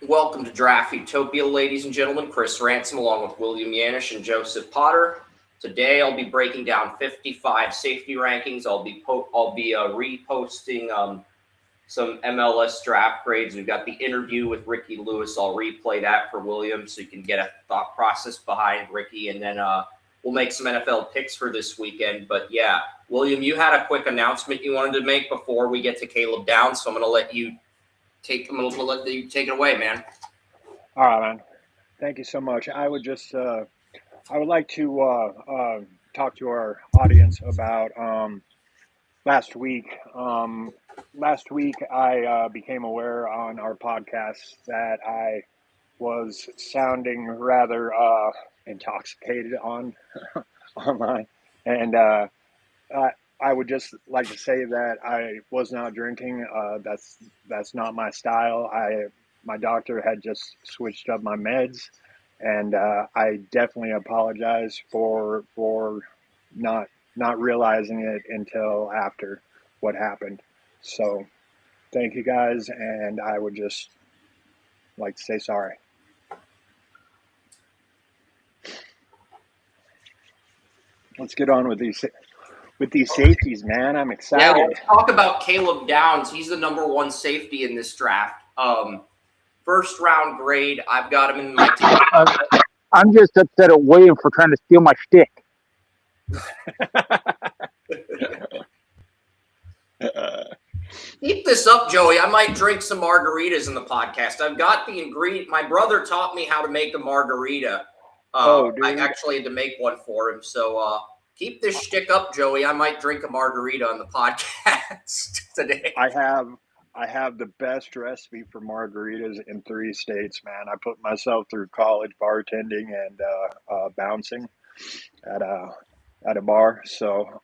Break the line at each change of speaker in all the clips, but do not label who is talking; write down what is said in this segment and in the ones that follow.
Welcome to Draft Utopia, ladies and gentlemen. Chris Ransom along with William Yanish and Joseph Potter. Today I'll be breaking down 55 safety rankings. I'll be reposting some MLS draft grades. We've got the interview with Ricky Lewis. I'll replay that for William so you can get a thought process behind Ricky, and then we'll make some NFL picks for this weekend. But yeah, William, you had a quick announcement you wanted to make before we get to Caleb Downs, so I'm going to let you take it away, man.
All right, man. Thank you so much. I would like to talk to our audience about last week. Last week, I became aware on our podcast that I was sounding rather intoxicated on online, and I, I would just like to say that I was not drinking. That's not my style. My doctor had just switched up my meds, and I definitely apologize for not not realizing it until after what happened. So thank you guys, and I would just like to say sorry. Let's get on with these safeties, man. I'm
Yeah,
excited.
let's talk about Caleb Downs. He's the number one safety in this draft. First round grade, I've got him in my team.
I'm just upset at William for trying to steal my shtick.
Keep this up, Joey. I might drink some margaritas in the podcast. I've got the ingredient. My brother taught me how to make a margarita.
Oh, dude.
I actually had to make one for him. So keep this shtick up, Joey. I might drink a margarita on the podcast today.
I have the best recipe for margaritas in 3 states, man. I put myself through college bartending and bouncing at a bar. So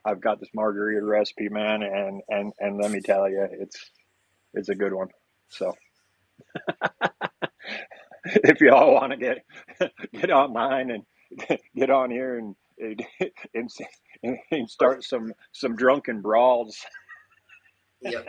I've got this margarita recipe, man, and let me tell you, it's a good one. So if y'all want to get online and get on here and, and start some drunken brawls.
Yeah,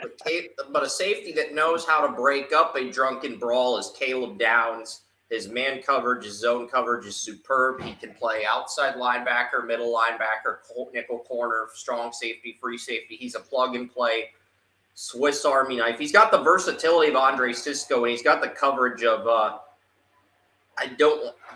but a safety that knows how to break up a drunken brawl is Caleb Downs. His man coverage, his zone coverage is superb. He can play outside linebacker, middle linebacker, nickel corner, strong safety, free safety. He's a plug and play Swiss Army knife. He's got the versatility of Andre Cisco, and he's got the coverage of I'm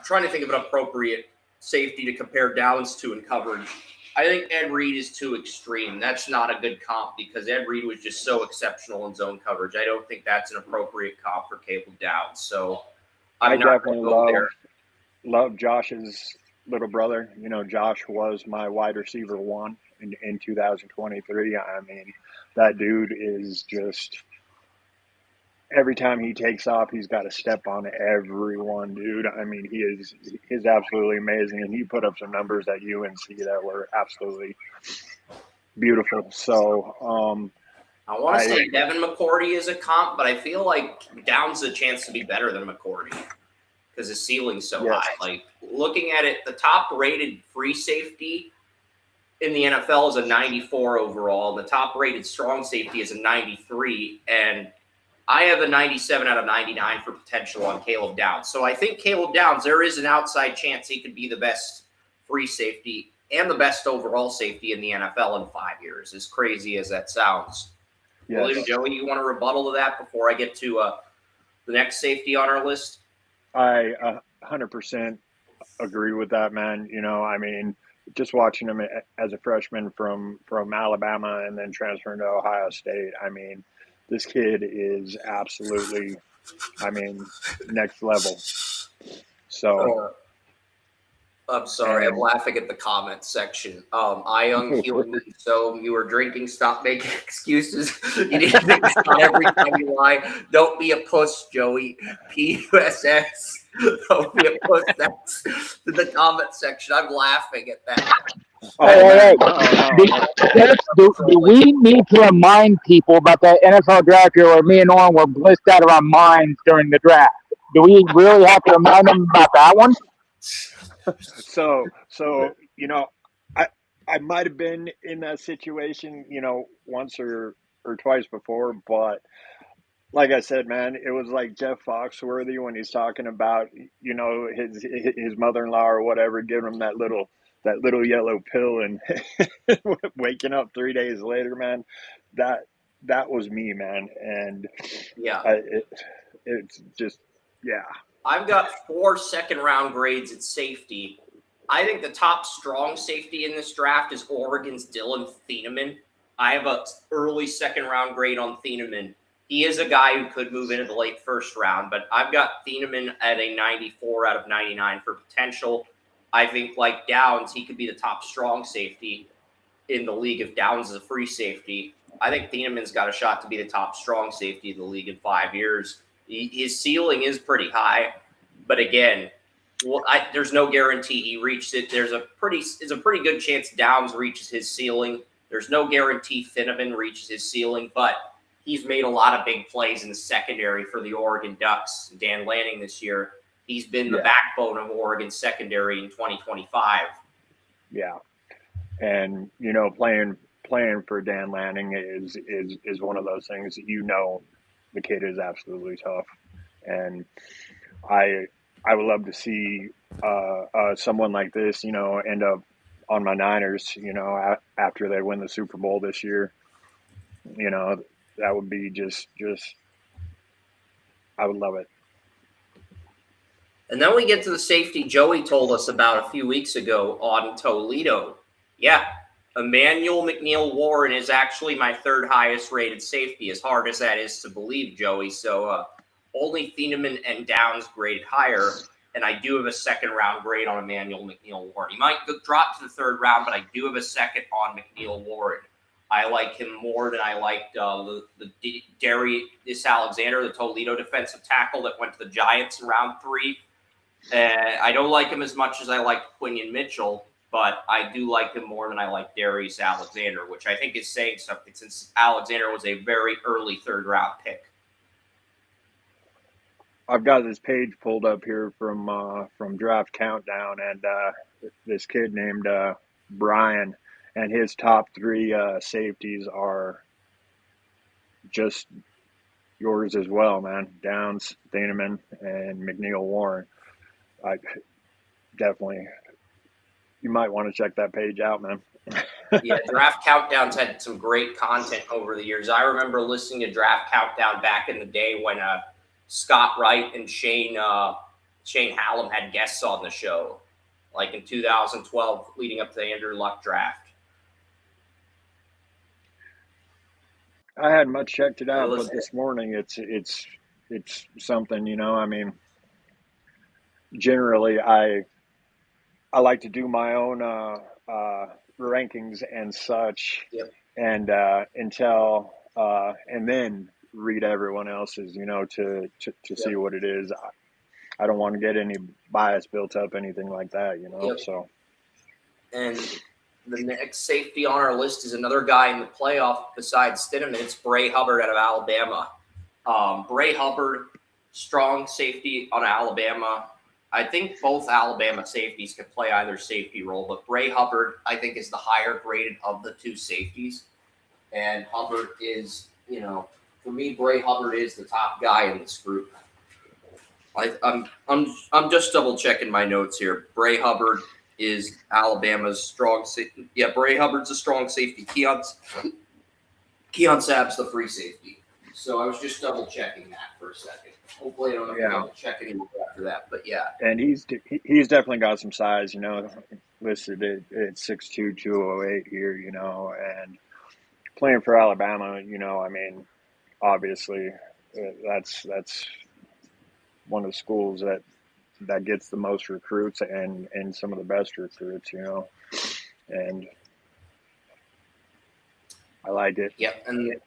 trying to think of an appropriate safety to compare Downs to in coverage. I think Ed Reed is too extreme. That's not a good comp because Ed Reed was just so exceptional in zone coverage. I don't think that's an appropriate comp for Caleb Downs. So
I
I'm not
definitely
going to go there.
love Josh's little brother. You know, Josh was my wide receiver 1 in 2023. I mean, that dude is just every time he takes off, he's got to step on everyone, dude. I mean, he's absolutely amazing, and he put up some numbers at UNC that were absolutely beautiful. So
I want to say Devin McCourty is a comp, but I feel like Downs has a chance to be better than McCourty because his ceiling's so
Yes.
high. Like looking at it, the top rated free safety in the NFL is a 94 overall. The top rated strong safety is a 93, and I have a 97 out of 99 for potential on Caleb Downs. So I think Caleb Downs, there is an outside chance he could be the best free safety and the best overall safety in the NFL in 5 years, as crazy as that sounds.
yes.
William, Joey, you want to rebuttal to that before I get to the next safety on our list?
I 100% agree with that, man. You know, I mean, just watching him as a freshman from Alabama and then transferring to Ohio State. I mean, this kid is absolutely, I mean, next level. So
I'm sorry, I'm laughing at the comment section. I young human, so you were drinking, stop making excuses. You need to think about every time you lie. Don't be a puss, Joey. PUSS. Don't be a puss. That's in the comment section. I'm laughing at that.
Hey,
no.
do we need to remind people about that NFL draft year where me and Owen were blissed out of our minds during the draft? Do we really have to remind them about that one?
So you know, I might have been in that situation, you know, once or twice before, but like I said, man, it was like Jeff Foxworthy when he's talking about, you know, his mother-in-law or whatever giving him that little yellow pill and waking up 3 days later, man. That that was me, man, and
Yeah.
it's just yeah,
I've got 4 second-round grades at safety. I think the top strong safety in this draft is Oregon's Dylan Thieneman. I have a early second-round grade on Thieneman. He is a guy who could move into the late first round, but I've got Thieneman at a 94 out of 99 for potential. I think, like Downs, he could be the top strong safety in the league if Downs is a free safety. I think Thieneman's got a shot to be the top strong safety in the league in 5 years. His ceiling is pretty high, but again, there's no guarantee he reaches it. There's a pretty good chance Downs reaches his ceiling. There's no guarantee Thieneman reaches his ceiling, but he's made a lot of big plays in the secondary for the Oregon Ducks. Dan Lanning this year, he's been the backbone of Oregon's secondary in 2025.
yeah. And you know, playing for Dan Lanning is one of those things that, you know, the kid is absolutely tough, and I would love to see someone like this, you know, end up on my Niners, you know, after they win the Super Bowl this year. You know, that would be just I would love it.
And then we get to the safety Joey told us about a few weeks ago on Toledo. Yeah, Emmanuel McNeil-Warren is actually my 3rd highest rated safety, as hard as that is to believe, Joey. So only Thieneman and Downs graded higher, and I do have a second-round grade on Emmanuel McNeil-Warren. He might drop to the 3rd round, but I do have a second on McNeil-Warren. I like him more than I liked the Darius Alexander, the Toledo defensive tackle that went to the Giants in round 3. I don't like him as much as I like Quinion Mitchell, but I do like him more than I like Darius Alexander, which I think is saying something since Alexander was a very early 3rd round pick.
I've got this page pulled up here from Draft Countdown, and this kid named Brian, and his top 3 safeties are just yours as well, man. Downs, Thieneman, and McNeil-Warren. I definitely, you might want to check that page out, man.
Yeah, Draft Countdown's had some great content over the years. I remember listening to Draft Countdown back in the day when Scott Wright and Shane Hallam had guests on the show, like in 2012, leading up to the Andrew Luck draft.
I hadn't much checked it out, but this morning it's something, you know. I mean, generally I like to do my own rankings and such, and and then read everyone else's, you know, to see what it is. I don't want to get any bias built up, anything like that, you know. So,
and the next safety on our list is another guy in the playoff besides Stidham. It's Bray Hubbard out of Alabama. Bray Hubbard, strong safety on Alabama. I think both Alabama safeties can play either safety role, but Bray Hubbard, I think, is the higher graded of the 2 safeties. And Hubbard is, you know, for me, Bray Hubbard is the top guy in this group. I'm just double checking my notes here. Bray Hubbard is Alabama's strong safety. Yeah, Bray Hubbard's a strong safety. Keon Sapp's the free safety. So I was just double checking that for a second. Hopefully I don't have to double check anymore after that. But yeah.
And he's definitely got some size, you know, listed at 6'2", 208 here, you know, and playing for Alabama, you know, I mean, obviously that's one of the schools that gets the most recruits and some of the best recruits, you know, and I like it.
Yep. And the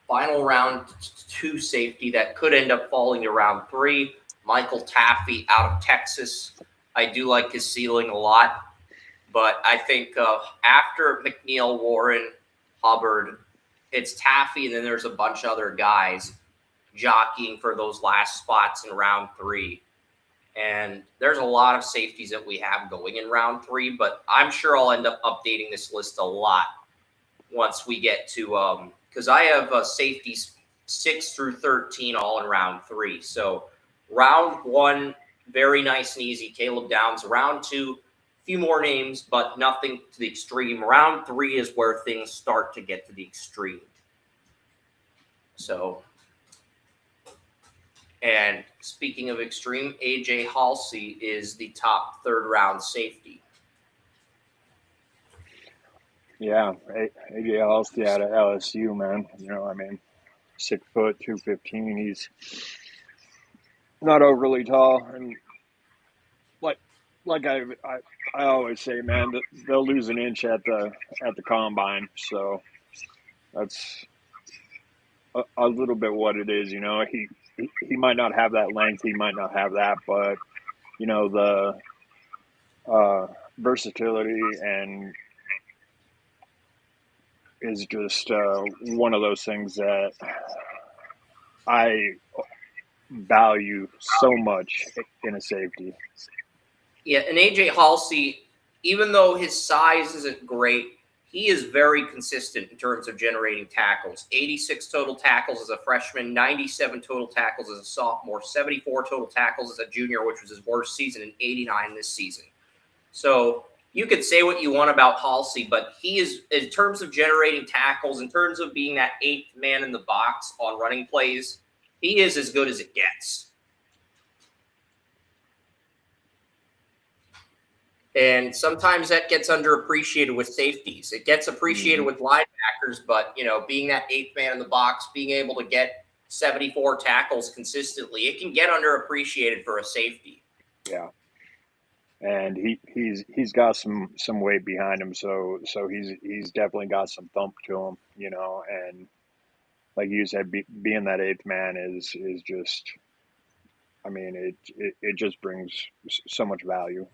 final round 2 safety that could end up falling to round 3, Michael Taffy out of Texas. I do like his ceiling a lot, but I think after McNeil, Warren, Hubbard, it's Taffy, and then there's a bunch of other guys jockeying for those last spots in round 3. And there's a lot of safeties that we have going in round 3, but I'm sure I'll end up updating this list a lot once we get to because I have safeties 6 through 13 all in round 3. So round 1, very nice and easy, Caleb Downs. Round 2, a few more names, but nothing to the extreme. Round 3 is where things start to get to the extreme. So, and speaking of extreme, AJ Halsey is the top 3rd round safety.
Yeah, AJ Halsey out of LSU, man. You know, I mean, 6 foot, 215. He's not overly tall, and like I always say, man, that they'll lose an inch at the combine. So that's a little bit what it is. You know, he might not have that length, he might not have that, but you know, the versatility and is just one of those things that I value so much in a safety.
Yeah, and AJ Halsey, even though his size isn't great, he is very consistent in terms of generating tackles. 86 total tackles as a freshman, 97 total tackles as a sophomore, 74 total tackles as a junior, which was his worst season, and 89 this season. So you could say what you want about Halsey, but he is, in terms of generating tackles, in terms of being that 8th man in the box on running plays, he is as good as it gets. And sometimes that gets underappreciated with safeties. It gets appreciated with linebackers, but, you know, being that 8th man in the box, being able to get 74 tackles consistently, it can get underappreciated for a safety.
Yeah. And he's got some weight behind him, so he's definitely got some thump to him, you know. And like you said, being that 8th man is just, I mean, it just brings so much value.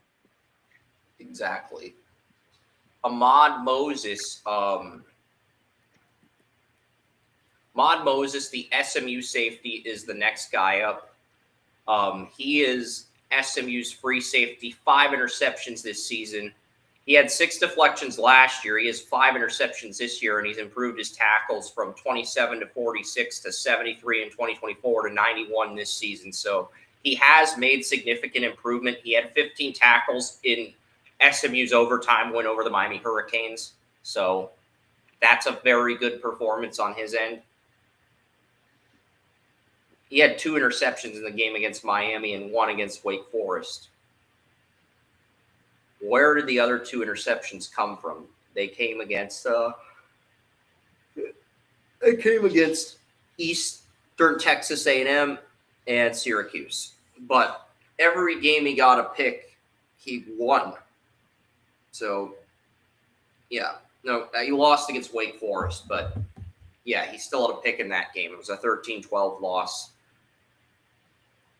Exactly. Ahmad Moses, the SMU safety, is the next guy up. He is SMU's free safety, 5 interceptions this season. He had 6 deflections last year. He has 5 interceptions this year, and he's improved his tackles from 27 to 46 to 73 in 2024 to 91 this season. So he has made significant improvement. He had 15 tackles in SMU's overtime win over the Miami Hurricanes. So that's a very good performance on his end. He had 2 interceptions in the game against Miami and 1 against Wake Forest. Where did the other 2 interceptions come from? They came against Eastern Texas A&M and Syracuse. But every game he got a pick, he won. So, yeah. No, he lost against Wake Forest, but yeah, he still had a pick in that game. It was a 13-12 loss.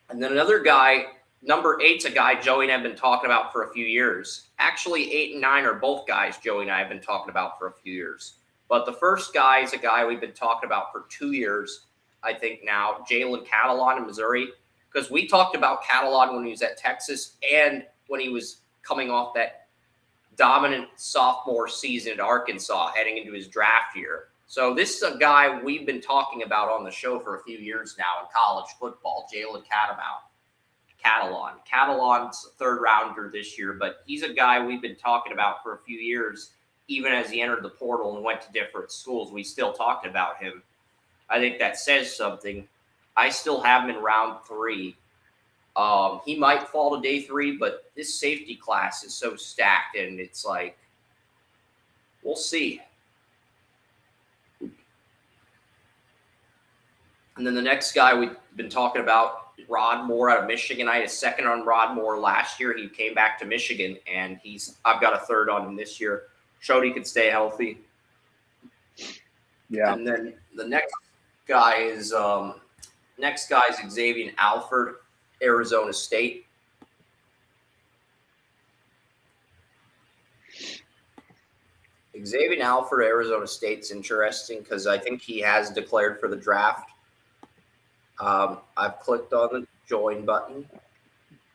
And then another guy, number 8's a guy Joey and I have been talking about for a few years. Actually, 8 and 9 are both guys Joey and I have been talking about for a few years. But the first guy is a guy we've been talking about for 2 years, I think now, Jalen Catalon in Missouri. Because we talked about Catalon when he was at Texas and when he was coming off that dominant sophomore season at Arkansas heading into his draft year. So this is a guy we've been talking about on the show for a few years now in college football, Jalen Catalon. Catalon's a 3rd rounder this year, but he's a guy we've been talking about for a few years. Even as he entered the portal and went to different schools, we still talked about him. I think that says something. I still have him in round 3. He might fall to day 3, but this safety class is so stacked, and it's like, we'll see. And then the next guy we've been talking about, Rod Moore out of Michigan. I had a 2nd on Rod Moore last year. He came back to Michigan, and I've got a 3rd on him this year. Showed he could stay healthy.
Yeah.
And then the next guy is Xavier Alford, Arizona State. Xavier Alford, Arizona State's interesting because I think he has declared for the draft. I've clicked on the join button.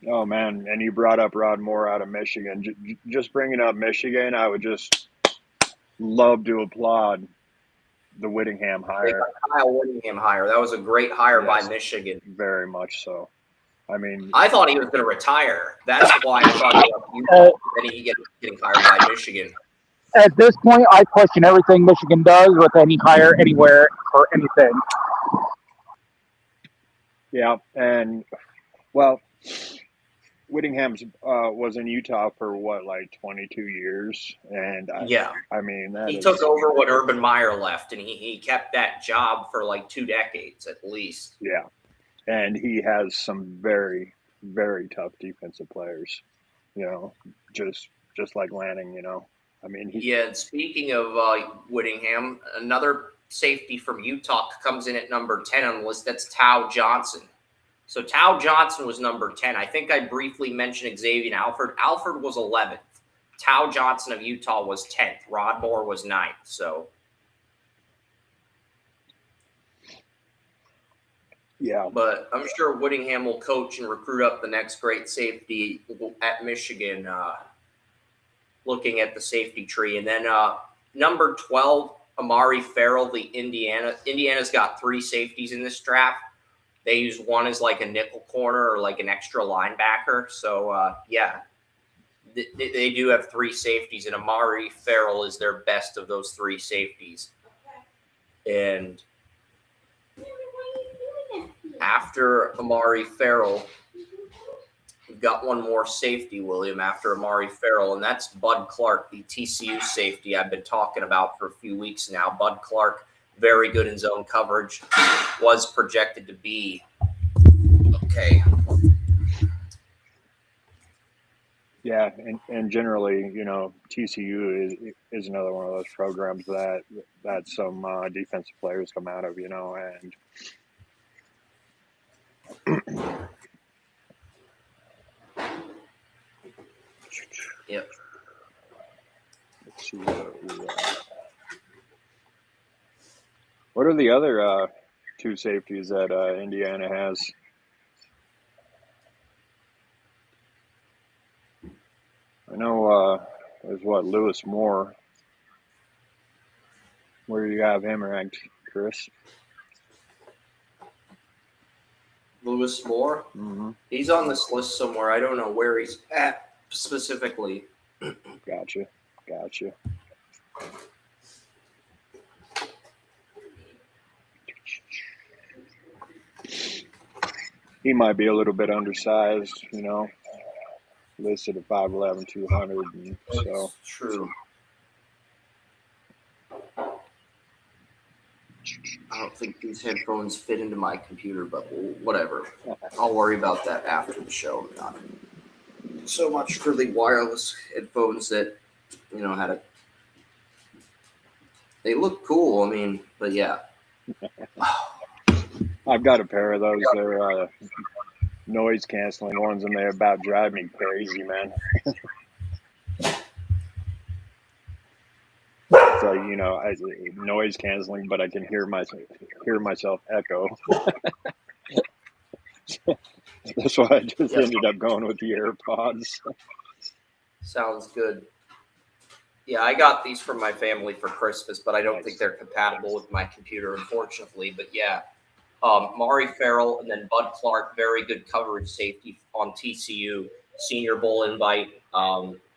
Oh, man. And you brought up Rod Moore out of Michigan. Just bringing up Michigan, I would just love to applaud the Whittingham
They
hire.
got Kyle Whittingham hire. That was a great hire by
Yes.
Michigan.
Very much so. I mean,
I thought he was going to retire. That's why I thought then he getting hired by Michigan.
At this point, I question everything Michigan does with any hire anywhere for anything.
yeah, and well, Whittingham's was in Utah for what, like 22 years, and I mean that
He
is,
took over what Urban Meyer left, and he kept that job for like 2 decades at least.
yeah, and he has some very, very tough defensive players, you know, just like Lanning, you know. I mean,
And speaking of Whittingham, another safety from Utah comes in at number 10 on the list. That's Tao Johnson. So Tao Johnson was number 10. I think I briefly mentioned Xavier Alford. Alford was 11th. Tao Johnson of Utah was 10th. Rod Moore was 9th. So
yeah,
but I'm sure Whittingham will coach and recruit up the next great safety at Michigan, looking at the safety tree. And then number 12, Amari Farrell, the Indiana. Indiana's got 3 safeties in this draft. They use one as like a nickel corner or like an extra linebacker. So, they do have 3 safeties, and Amari Farrell is their best of those 3 safeties. And after Amari Farrell, we've got one more safety, William, after Amari Farrell, and that's Bud Clark, the TCU safety I've been talking about for a few weeks now. Bud Clark, very good in zone coverage, was projected to be okay.
yeah, and generally, you know, TCU is another one of those programs that some defensive players come out of, you know, and
Yep.
Let's see what are the other 2 safeties that Indiana has? I know there's Lewis Moore. Where do you have him ranked, Chris?
Lewis Moore.
Mm-hmm.
He's on this list somewhere. I don't know where he's at specifically.
Gotcha. He might be a little bit undersized, you know, listed at 5'11", 200, and so.
That's true. I don't think these headphones fit into my computer, but whatever. I'll worry about that after the show. Not so much for the wireless headphones that, you know, they look cool. I mean, but yeah.
I've got a pair of those. They're noise canceling ones, and they about drive me crazy, man. So, you know, noise canceling, but I can hear myself echo. That's why I just ended up going with the AirPods.
Sounds good. Yeah, I got these from my family for Christmas, but I don't think they're compatible with my computer, unfortunately. But yeah, Mari Farrell and then Bud Clark, very good coverage safety on TCU. Senior Bowl invite.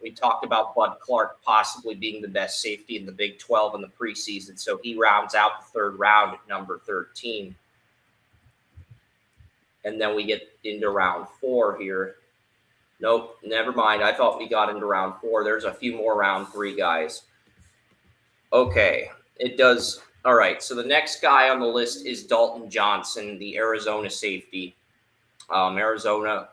We talked about Bud Clark possibly being the best safety in the Big 12 in the preseason, so he rounds out the 3rd round at number 13. And then we get into round 4 here. Nope, never mind. I thought we got into round 4. There's a few more round 3 guys. Okay, it does. All right, so the next guy on the list is Dalton Johnson, the Arizona safety. Arizona,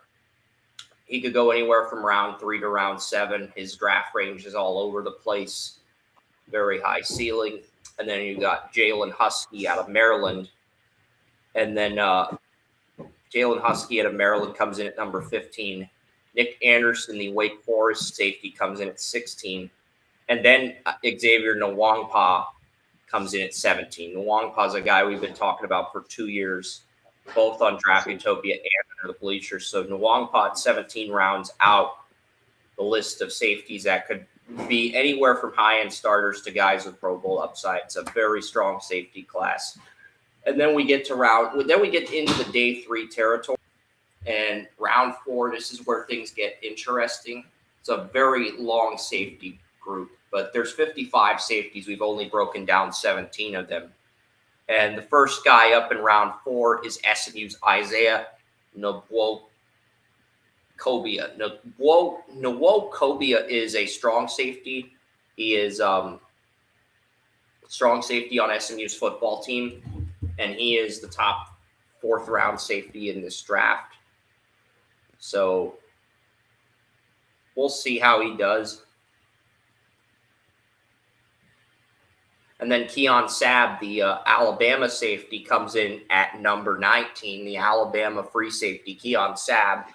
he could go anywhere from round 3 to round 7. His draft range is all over the place. Very high ceiling. And then you got Jalen Husky out of Maryland. And then Jalen Husky out of Maryland comes in at number 15. Nick Anderson, the Wake Forest safety, comes in at 16. And then Xavier Nwangpa comes in at 17. Nwangpa is a guy we've been talking about for 2 years, both on Draftutopia and under the bleachers. So Nwangpa at 17 rounds out the list of safeties that could be anywhere from high-end starters to guys with Pro Bowl upside. It's a very strong safety class. And then we get into the day 3 territory. And round 4, this is where things get interesting. It's a very long safety group, but there's 55 safeties. We've only broken down 17 of them. And the first guy up in round 4 is SMU's Isaiah Nwokobia. Nwokobia is a strong safety. He is strong safety on SMU's football team, and he is the top 4th round safety in this draft. So we'll see how he does. And then Keon Sabb, the Alabama safety, comes in at number 19, the Alabama free safety, Keon Sabb.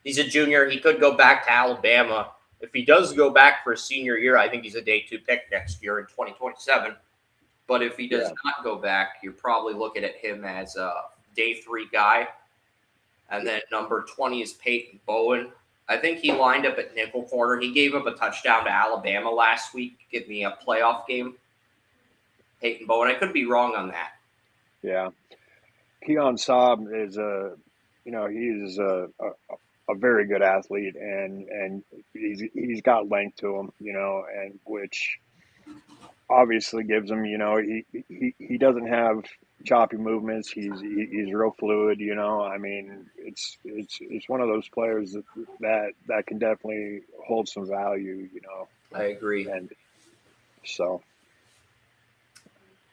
He's a junior. He could go back to Alabama. If he does go back for a senior year, I think he's a day 2 pick next year in 2027. But if he does not go back, you're probably looking at him as a day 3 guy. And then number 20 is Peyton Bowen. I think he lined up at nickel corner. He gave up a touchdown to Alabama last week, give me a playoff game. Peyton Bowen. I could be wrong on that.
Yeah. Keon Sabb is he's a very good athlete, and he's got length to him, and which obviously gives him, he doesn't have choppy movements. He's real fluid, I mean, it's one of those players that can definitely hold some value,
I agree.
And so.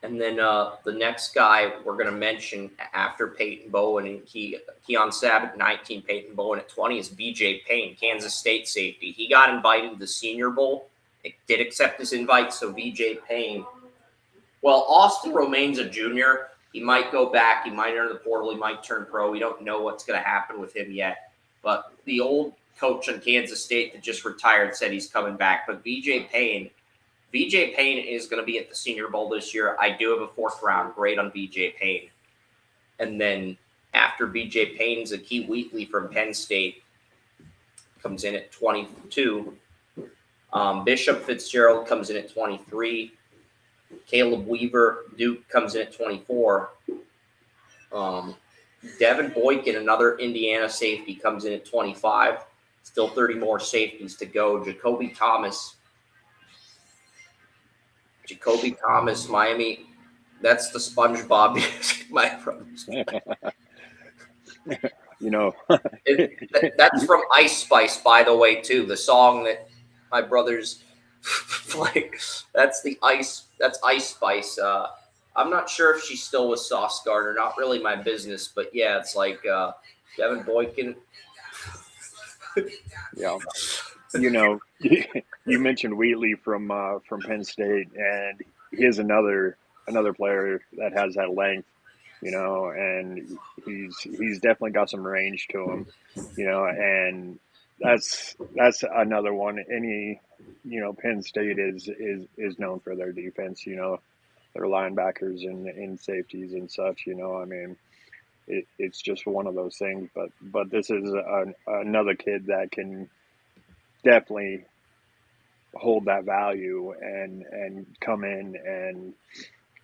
And then the next guy we're going to mention after Peyton Bowen and Keon Sabb at 19, Peyton Bowen at 20 is B.J. Payne, Kansas State safety. He got invited to the Senior Bowl. It did accept his invite, so B.J. Payne. Well, Austin Romaine's a junior. He might go back. He might enter the portal. He might turn pro. We don't know what's going to happen with him yet. But the old coach on Kansas State that just retired said he's coming back. But B.J. Payne is going to be at the Senior Bowl this year. I do have a 4th round grade on B.J. Payne. And then after B.J. Payne's Akeem Wheatley from Penn State comes in at 22. Bishop Fitzgerald comes in at 23. Caleb Weaver, Duke, comes in at 24. Devin Boykin, another Indiana safety, comes in at 25. Still 30 more safeties to go. Jacoby Thomas, Miami. That's the SpongeBob music, my brothers. That's from Ice Spice, by the way, too. The song that my brothers like. That's Ice Spice. I'm not sure if she's still with Sauce Gardner. Not really my business, but yeah, it's like Devin Boykin.
Yeah. You mentioned Wheatley from Penn State, and he is another player that has that length, and he's definitely got some range to him, and that's another one. Penn State is known for their defense, their linebackers and safeties and such, I mean, it's just one of those things, but this is another kid that can definitely hold that value and come in and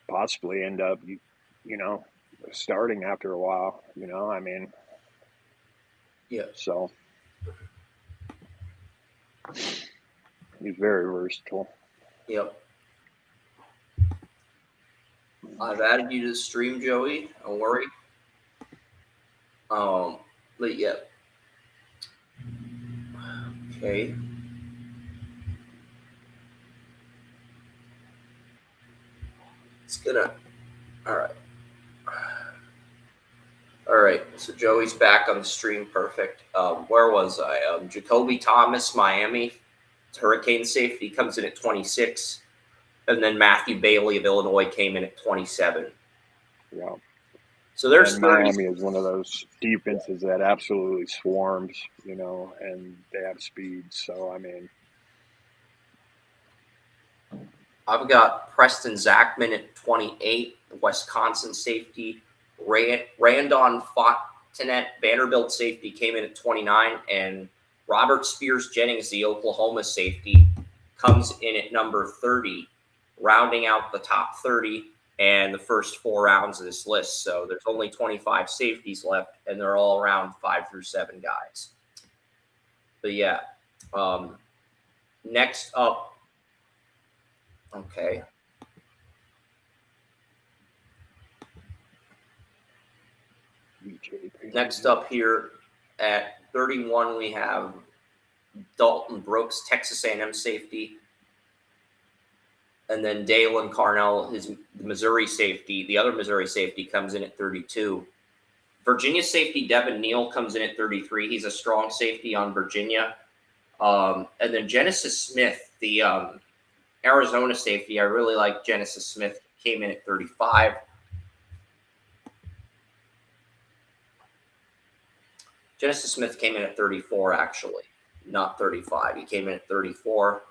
possibly end up, starting after a while, I mean.
Yeah.
So he's very versatile.
Yep. I've added you to the stream, Joey. Don't worry. But yeah. Okay. All right. So Joey's back on the stream. Perfect. Where was I? Jacoby Thomas, Miami, Hurricane safety, comes in at 26. And then Matthew Bailey of Illinois came in at 27.
Yeah.
So there's
Miami is one of those defenses that absolutely swarms, and they have speed. So, I mean.
I've got Preston Zachman at 28, the Wisconsin safety. Randon Fontenette, Vanderbilt safety, came in at 29. And Robert Spears Jennings, the Oklahoma safety, comes in at number 30, rounding out the top 30 and the first 4 rounds of this list. So there's only 25 safeties left, and they're all around 5 through 7 guys. But yeah, next up, okay. Next up here at 31, we have Dalton Brooks, Texas A&M safety. And then Dalen Carnell, his Missouri safety. The other Missouri safety comes in at 32. Virginia safety Devin Neal comes in at 33. He's a strong safety on Virginia. And then Genesis Smith, the Arizona safety. I really like Genesis Smith. Came in at 35. Genesis Smith came in at 34, actually, not 35. He came in at 34.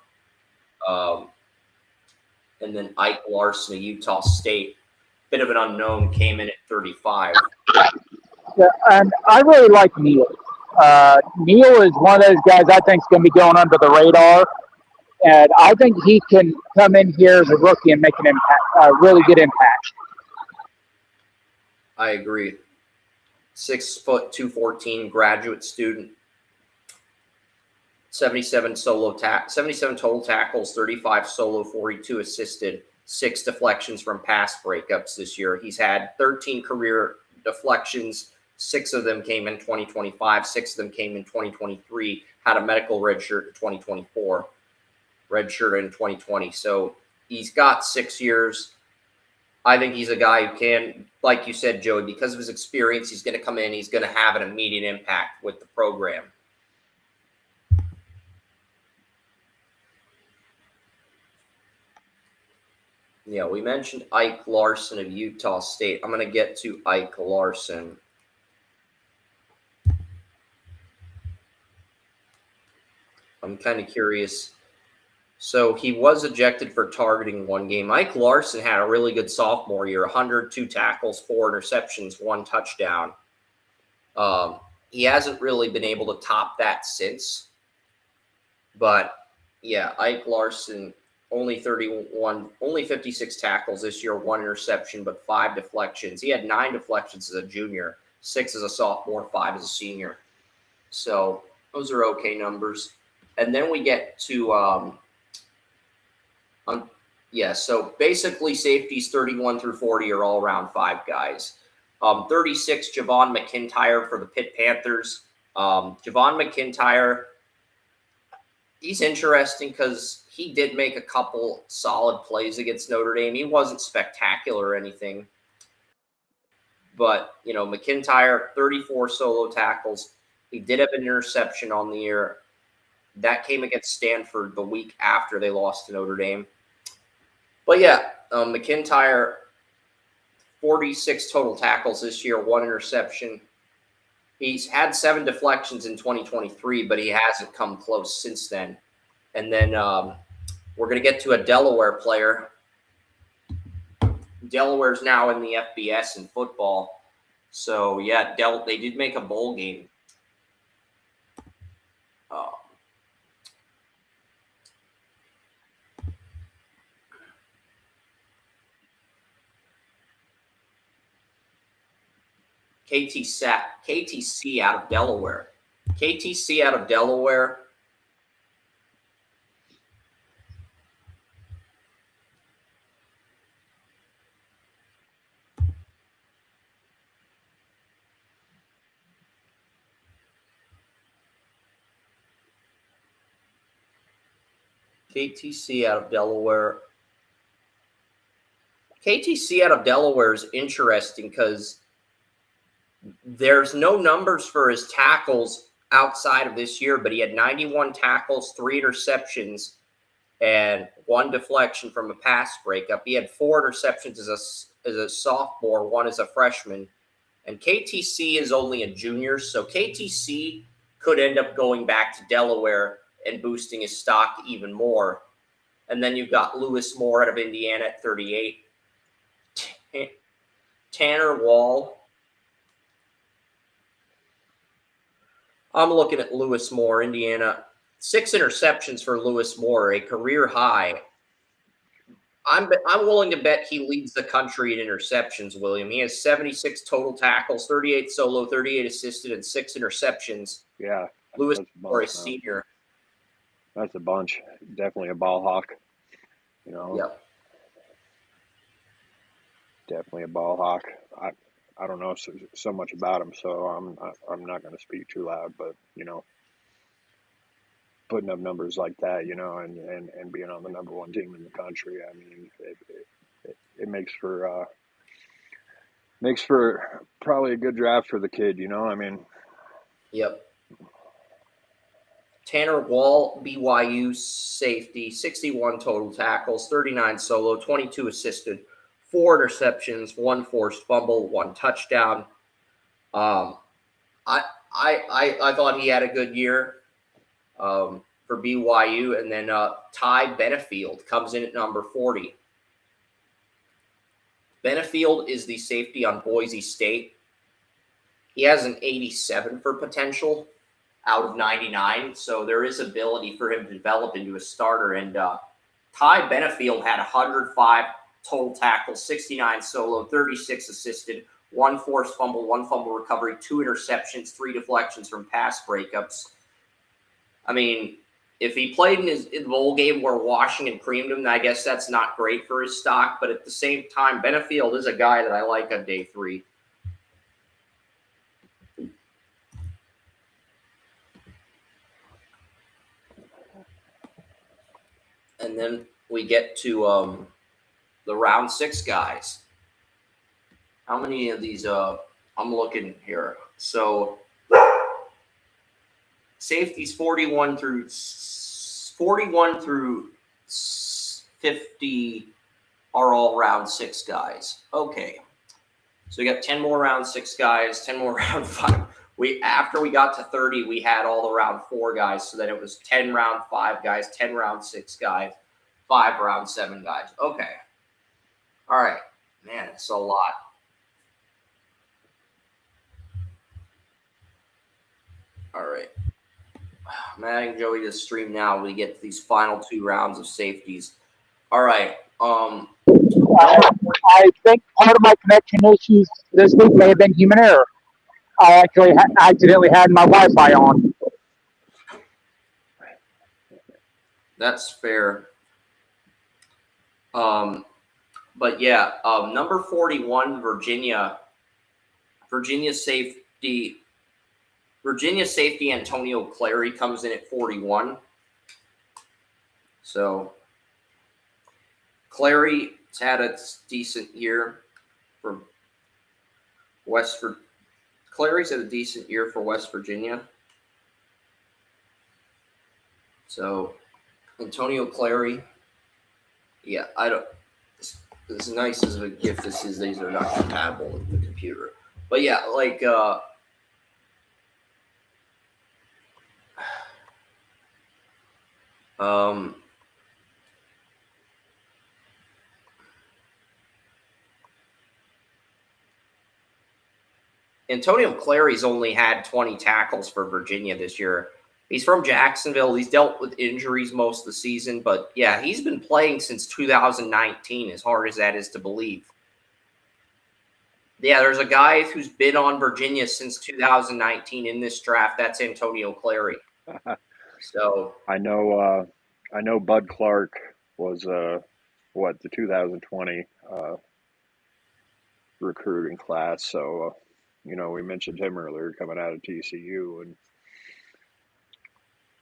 And then Ike Larson of Utah State, bit of an unknown, came in at 35.
Yeah, and I really like Neal. Neal is one of those guys I think is going to be going under the radar. And I think he can come in here as a rookie and make an impact, really good impact.
I agree. 6 foot 214 graduate student, 77 total tackles, 35 solo, 42 assisted, 6 deflections from pass breakups this year. He's had 13 career deflections. 6 of them came in 2025. 6 of them came in 2023. Had a medical red shirt in 2024. Red shirt in 2020. So he's got 6 years. I think he's a guy who can, like you said, Joey, because of his experience, he's going to come in, he's going to have an immediate impact with the program. Yeah, we mentioned Ike Larson of Utah State. I'm going to get to Ike Larson. I'm kind of curious. So he was ejected for targeting 1 game. Ike Larson had a really good sophomore year, 102 tackles, 4 interceptions, 1 touchdown. He hasn't really been able to top that since. But, yeah, Ike Larson, only 56 tackles this year, 1 interception, but 5 deflections. He had 9 deflections as a junior, 6 as a sophomore, 5 as a senior. So those are okay numbers. And then we get to so basically safeties 31 through 40 are all around 5 guys. 36, Javon McIntyre for the Pitt Panthers. Javon McIntyre, he's interesting because he did make a couple solid plays against Notre Dame. He wasn't spectacular or anything. But, McIntyre, 34 solo tackles. He did have an interception on the year. That came against Stanford the week after they lost to Notre Dame. But, yeah, McIntyre, 46 total tackles this year, 1 interception. He's had 7 deflections in 2023, but he hasn't come close since then. And then we're going to get to a Delaware player. Delaware's now in the FBS in football. So, yeah, they did make a bowl game. KTC out of Delaware. KTC out of Delaware. KTC out of Delaware. KTC out of Delaware is interesting because there's no numbers for his tackles outside of this year, but he had 91 tackles, 3 interceptions, and 1 deflection from a pass breakup. He had 4 interceptions as a sophomore, 1 as a freshman. And KTC is only a junior, so KTC could end up going back to Delaware and boosting his stock even more. And then you've got Lewis Moore out of Indiana at 38. Tanner Wall. I'm looking at Lewis Moore, Indiana. 6 interceptions for Lewis Moore, a career high. I'm willing to bet he leads the country in interceptions, William. He has 76 total tackles, 38 solo, 38 assisted, and 6 interceptions.
Yeah.
Lewis
That's a
Moore, a
bunch, man.
senior.
That's a bunch. Definitely a ball hawk. You know.
Yep.
Definitely a ball hawk. I don't know so much about him, so I'm not going to speak too loud. But you know, putting up numbers like that, you know, and being on the number 1 team in the country, I mean, it makes for probably a good draft for the kid, you know. I mean,
Yep. Tanner Wall, BYU safety, 61 total tackles, 39 solo, 22 assisted, 4 interceptions, 1 forced fumble, 1 touchdown. I thought he had a good year for BYU, and then Ty Benefield comes in at number 40. Benefield is the safety on Boise State. He has an 87 for potential out of 99, so there is ability for him to develop into a starter. And Ty Benefield had 105 total tackles, 69 solo, 36 assisted, 1 forced fumble, 1 fumble recovery, 2 interceptions, 3 deflections from pass breakups. I mean, if he played in the bowl game where Washington creamed him, I guess that's not great for his stock. But at the same time, Benefield is a guy that I like on day 3. And then we get to the round 6 guys. How many of these? I'm looking here. So safeties 41 through 50 are all round 6 guys. Okay. So we got 10 more round 6 guys, 10 more round 5. After we got to 30, we had all the round 4 guys. So then it was 10 round 5 guys, 10 round 6 guys, 5 round 7 guys. Okay. All right. Man, it's a lot. All right. I'm adding Joey to the stream now. We get to these final 2 rounds of safeties. All right.
I think part of my connection issues this week may have been human error. I actually accidentally had my Wi-Fi on.
That's fair. But yeah, number 41, Virginia safety Antonio Clary comes in at 41. So Clary's had a decent year for Clary's had a decent year for West Virginia. So Antonio Clary, yeah, as nice as a gift this is, these are not compatible with the computer. But yeah, like Antonio Clary's only had 20 tackles for Virginia this year. He's from Jacksonville. He's dealt with injuries most of the season, but yeah, he's been playing since 2019, as hard as that is to believe. Yeah, there's a guy who's been on Virginia since 2019 in this draft. That's Antonio Clary. So
I know Bud Clark was the 2020 recruiting class. So you know, we mentioned him earlier coming out of TCU, and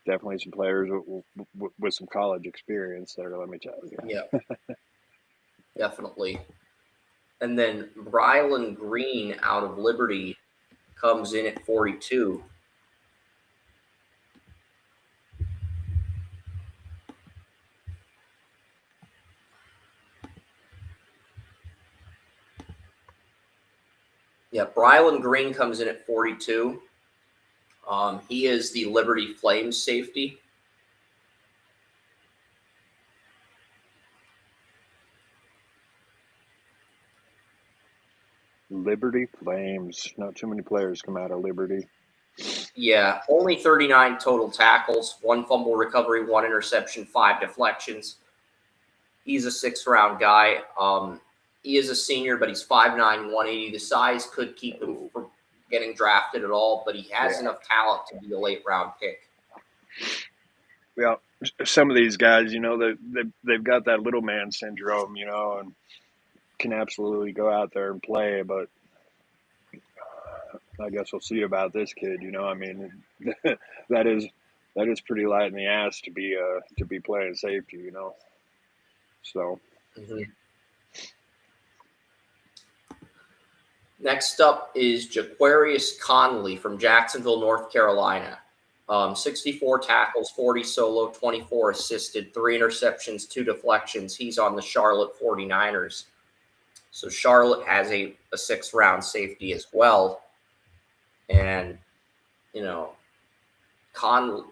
definitely some players with some college experience there. Let me tell you.
yeah, definitely. And then Rylan Green out of Liberty comes in at 42. Yeah, Rylan Green comes in at 42. He is the Liberty Flames safety.
Liberty Flames. Not too many players come out of Liberty.
Yeah, only 39 total tackles, 1 fumble recovery, 1 interception, 5 deflections. He's a 6th-round guy. He is a senior, but he's 5'9", 180. The size could keep him from getting drafted at all, but he has enough talent to be a late-round pick.
Yeah, some of these guys, they've got that little man syndrome, and can absolutely go out there and play, but I guess we'll see about this kid. I mean, that is pretty light in the ass to be playing safety. So.
Mm-hmm. Next up is Jaquarius Conley from Jacksonville, North Carolina. 64 tackles, 40 solo, 24 assisted, 3 interceptions, 2 deflections. He's on the Charlotte 49ers. So Charlotte has a 6th-round safety as well. And, Conley.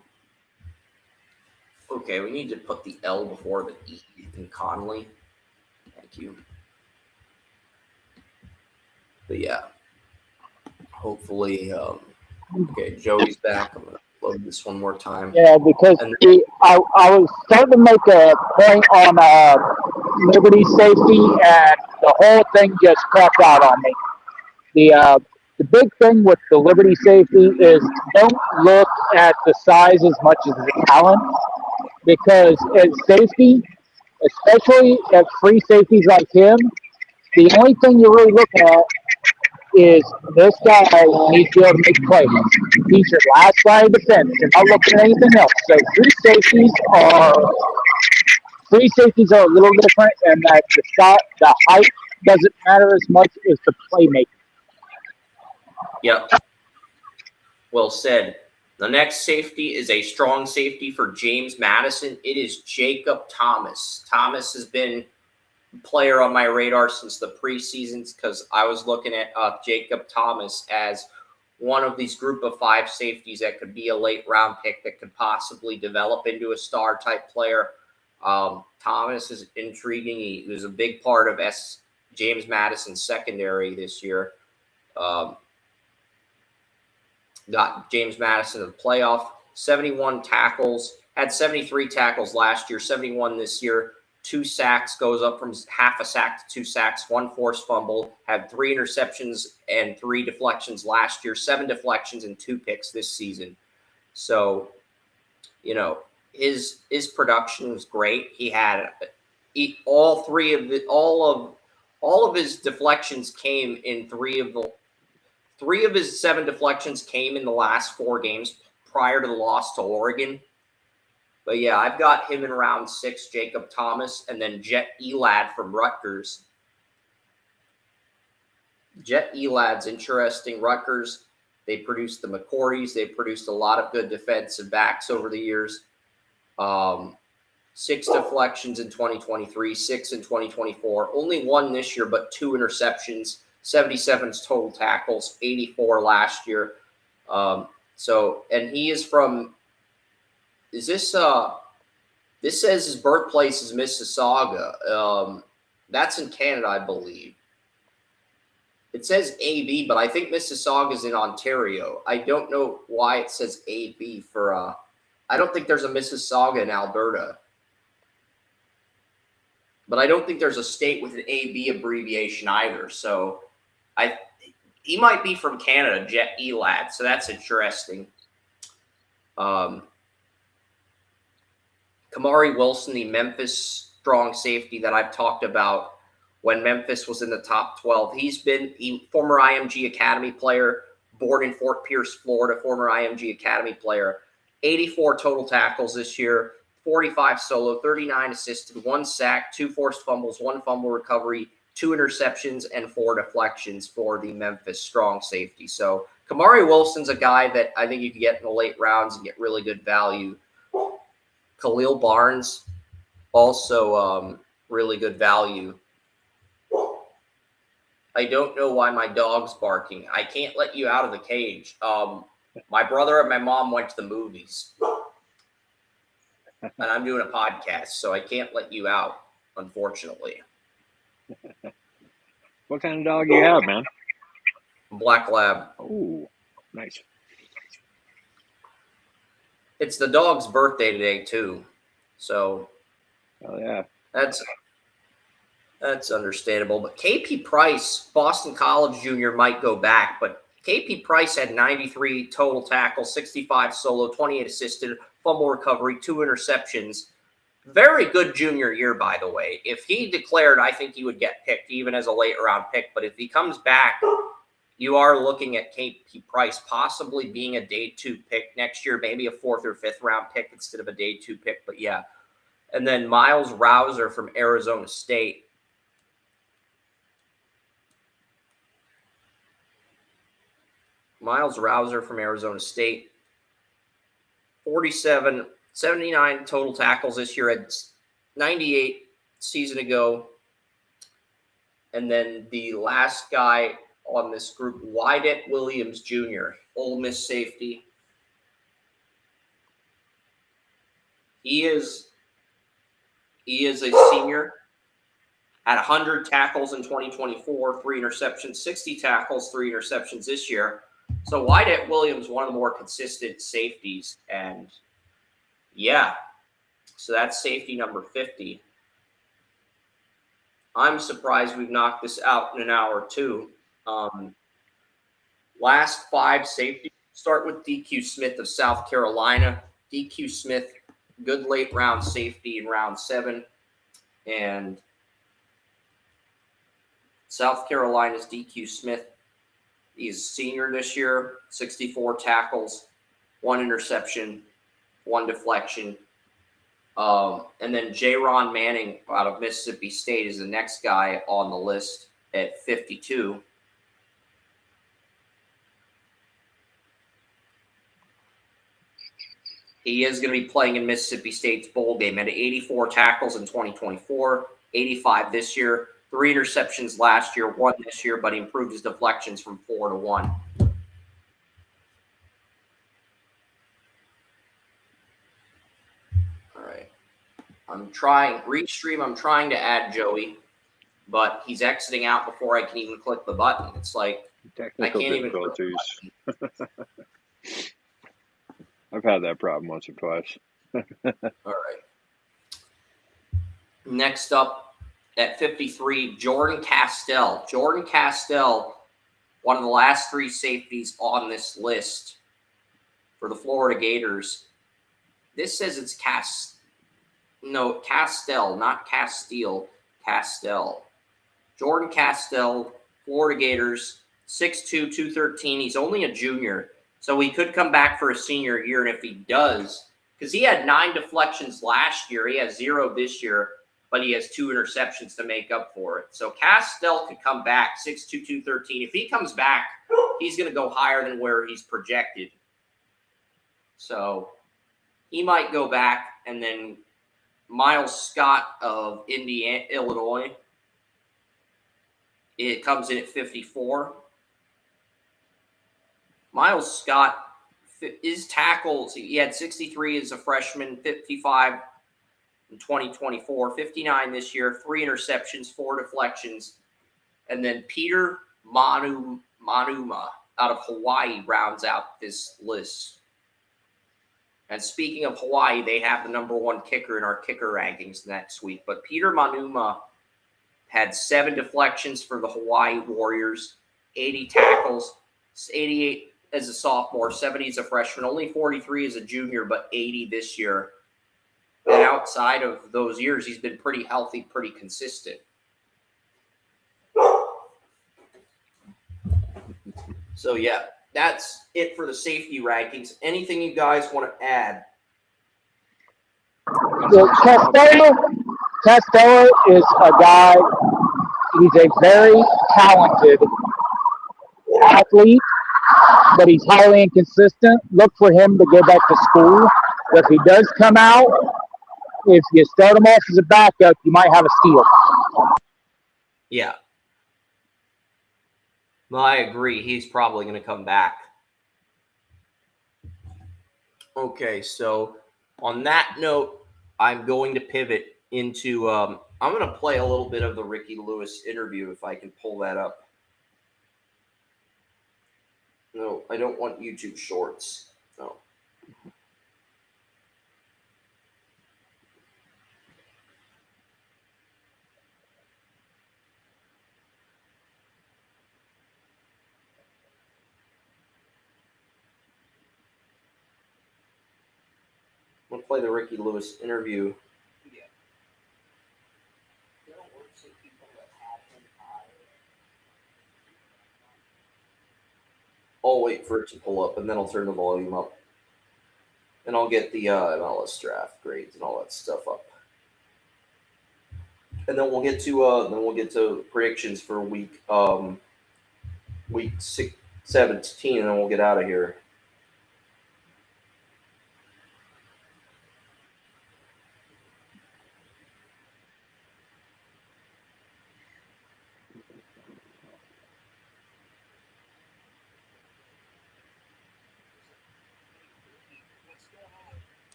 Okay, we need to put the L before the E in Conley. Thank you. But yeah, hopefully, okay, Joey's back. I'm going to load this one more time.
Yeah, because I was starting to make a point on Liberty safety, and the whole thing just crapped out on me. The big thing with the Liberty safety is don't look at the size as much as the talent, because at safety, especially at free safeties like him, the only thing you're really looking at is this guy needs to be able to make plays. He's your last line of defense. You're not looking at anything else. So free safeties are a little different, and that the height doesn't matter as much as the playmaking.
Yep. Well said. The next safety is a strong safety for James Madison. It is Jacob Thomas. Thomas has been a player on my radar since the preseasons because I was looking at Jacob Thomas as one of these group of 5 safeties that could be a late-round pick that could possibly develop into a star-type player. Thomas is intriguing. He was a big part of James Madison's secondary this year. Got James Madison to the playoff, 71 tackles, had 73 tackles last year, 71 this year, 2 sacks, goes up from half a sack to 2 sacks, 1 forced fumble, had 3 interceptions and 3 deflections last year, 7 deflections and 2 picks this season. So, his production was great. He had all of his deflections came in 3 of his 7 deflections came in the last 4 games prior to the loss to Oregon. But yeah, I've got him in round 6, Jacob Thomas, and then Jet Elad from Rutgers. Jet Elad's interesting. Rutgers, they produced the McCourties. They produced a lot of good defensive backs over the years. 6 deflections in 2023, 6 in 2024. Only 1 this year, but 2 interceptions. 77 total tackles, 84 last year. And he is from, this says his birthplace is Mississauga. That's in Canada, I believe. It says AB, but I think Mississauga is in Ontario. I don't know why it says AB for, I don't think there's a Mississauga in Alberta. But I don't think there's a state with an AB abbreviation either. So he might be from Canada, Jet Elad, so that's interesting. Kamari Wilson, the Memphis strong safety that I've talked about when Memphis was in the top 12. He's been a former IMG Academy player, born in Fort Pierce, Florida, former IMG Academy player. 84 total tackles this year, 45 solo, 39 assisted, 1 sack, 2 forced fumbles, 1 fumble recovery, 2 interceptions, and 4 deflections for the Memphis strong safety. So Kamari Wilson's a guy that I think you can get in the late rounds and get really good value. Khalil Barnes, also really good value. I don't know why my dog's barking. I can't let you out of the cage. My brother and my mom went to the movies. And I'm doing a podcast, so I can't let you out, unfortunately.
What kind of dog do you have, man?
Black Lab.
Oh, nice.
It's the dog's birthday today too, so
Oh yeah.
that's understandable. But KP Price, Boston College junior, might go back, but KP Price had 93 total tackles, 65 solo, 28 assisted, fumble recovery, 2 interceptions. Very good junior year, by the way. If he declared, I think he would get picked even as a late round pick. But if he comes back, you are looking at KP Price possibly being a day 2 pick next year, maybe a 4th or 5th round pick instead of a day 2 pick. But yeah. And then Miles Rouser from Arizona State. Miles Rouser from Arizona State. 79 total tackles this year, had 98 season ago. And then the last guy on this group, Wyatt Williams Jr., Ole Miss safety. He is a senior, had 100 tackles in 2024, 3 interceptions, 60 tackles, 3 interceptions this year. So Wyatt Williams, one of the more consistent safeties. And yeah, so that's safety number 50. I'm surprised we've knocked this out in an hour or two. Last 5 safety. Start with DQ Smith of South Carolina. DQ Smith, good late round safety in round 7. And South Carolina's DQ Smith, he's a senior this year, 64 tackles, 1 interception, 1 deflection. And then Jaron Manning out of Mississippi State is the next guy on the list at 52. He is going to be playing in Mississippi State's bowl game. Had 84 tackles in 2024, 85 this year, 3 interceptions last year, 1 this year, but he improved his deflections from 4 to 1. All right. I'm trying to add Joey, but he's exiting out before I can even click the button. It's like
Technical
I can't even click the
difficulties. I've had that problem once or twice.
All right. Next up at 53, Jordan Castell. Jordan Castell, one of the last 3 safeties on this list for the Florida Gators. This says it's Castell, not Castile, Castell. Jordan Castell, Florida Gators, 6'2", 213. He's only a junior, so he could come back for a senior year. And if he does, because he had 9 deflections last year, he has 0 this year, but he has 2 interceptions to make up for it. So Castell could come back, 6'2", 213. If he comes back, he's going to go higher than where he's projected. So he might go back. And then Miles Scott of Illinois, it comes in at 54. Miles Scott, his tackles, he had 63 as a freshman, 55 in 2024, 59 this year, 3 interceptions, 4 deflections. And then Peter Manuma out of Hawaii rounds out this list. And speaking of Hawaii, they have the number 1 kicker in our kicker rankings next week. But Peter Manuma had 7 deflections for the Hawaii Warriors, 80 tackles, 88 as a sophomore, 70 as a freshman, only 43 as a junior, but 80 this year. And outside of those years, he's been pretty healthy, pretty consistent. So, yeah, that's it for the safety rankings. Anything you guys want to add?
Costello is a guy, he's a very talented athlete, but he's highly inconsistent. Look for him to go back to school. If he does come out, if you start him off as a backup, you might have a steal.
Yeah. Well, I agree. He's probably going to come back. Okay, so on that note, I'm going to pivot into I'm going to play a little bit of the Ricky Lewis interview if I can pull that up. No, I don't want YouTube Shorts. No. We'll play the Ricky Lewis interview. I'll wait for it to pull up, and then I'll turn the volume up. And I'll get the MLS draft grades and all that stuff up. And then we'll get to predictions for week 17, and then we'll get out of here.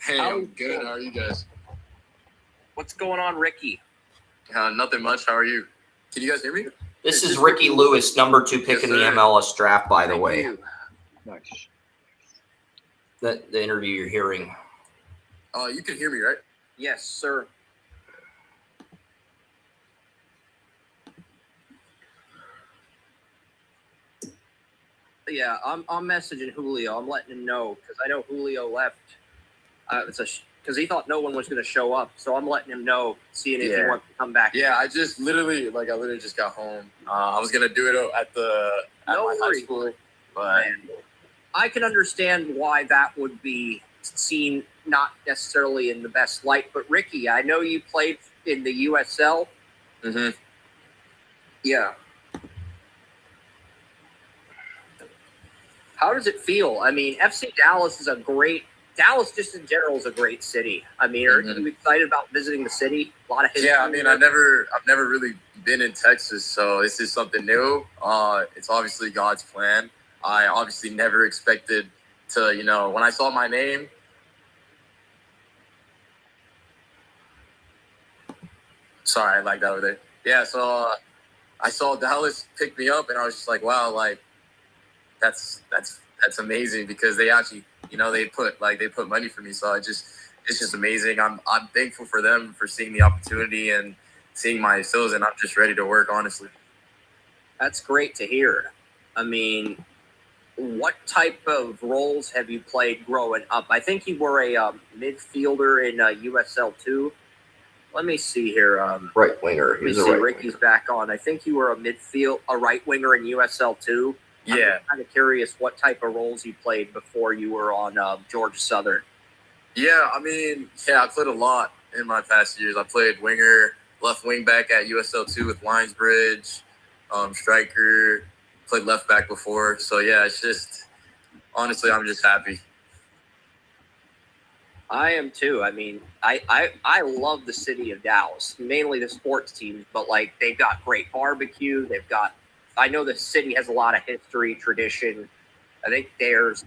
Hey, I'm good. How are you guys?
What's going on, Ricky?
Nothing much. How are you? Can you guys hear me?
This is Ricky Lewis, number 2 pick in the MLS draft, by the
Thank
way.
you.
Nice.
The interview you're hearing.
You can hear me, right?
Yes, sir. Yeah, I'm messaging Julio. I'm letting him know because I know Julio left. Because he thought no one was going to show up, so I'm letting him know, seeing if he wants to come back.
Yeah, I literally just got home. I was gonna do it at my high school, but
I can understand why that would be seen not necessarily in the best light. But Ricky, I know you played in the USL.
mm-hmm.
Yeah. How does it feel? I mean, FC Dallas Dallas just in general is a great city. I mean, are you excited about visiting the city? A lot of history.
Yeah, I mean, I've never really been in Texas, so this is something new. It's obviously God's plan. I obviously never expected to, when I saw my name. Sorry, I like that over there. Yeah, so I saw Dallas pick me up, and I was just like, wow, like that's amazing because they actually, they put money for me. So it's just amazing. I'm thankful for them for seeing the opportunity and seeing my skills, and I'm just ready to work, honestly.
That's great to hear. I mean, what type of roles have you played growing up? I think you were a midfielder in USL 2. Let me see here.
Right winger.
Let me see. Ricky's back on. I think you were a right winger in USL 2.
Yeah.
I'm kind of curious what type of roles you played before you were on Georgia Southern.
Yeah, I mean, I played a lot in my past years. I played winger, left wing back at USL 2 with Linesbridge, striker, played left back before. So, yeah, it's just, honestly, I'm just happy.
I am too. I mean, I love the city of Dallas, mainly the sports teams, but they've got great barbecue. I know the city has a lot of history, tradition. I think there's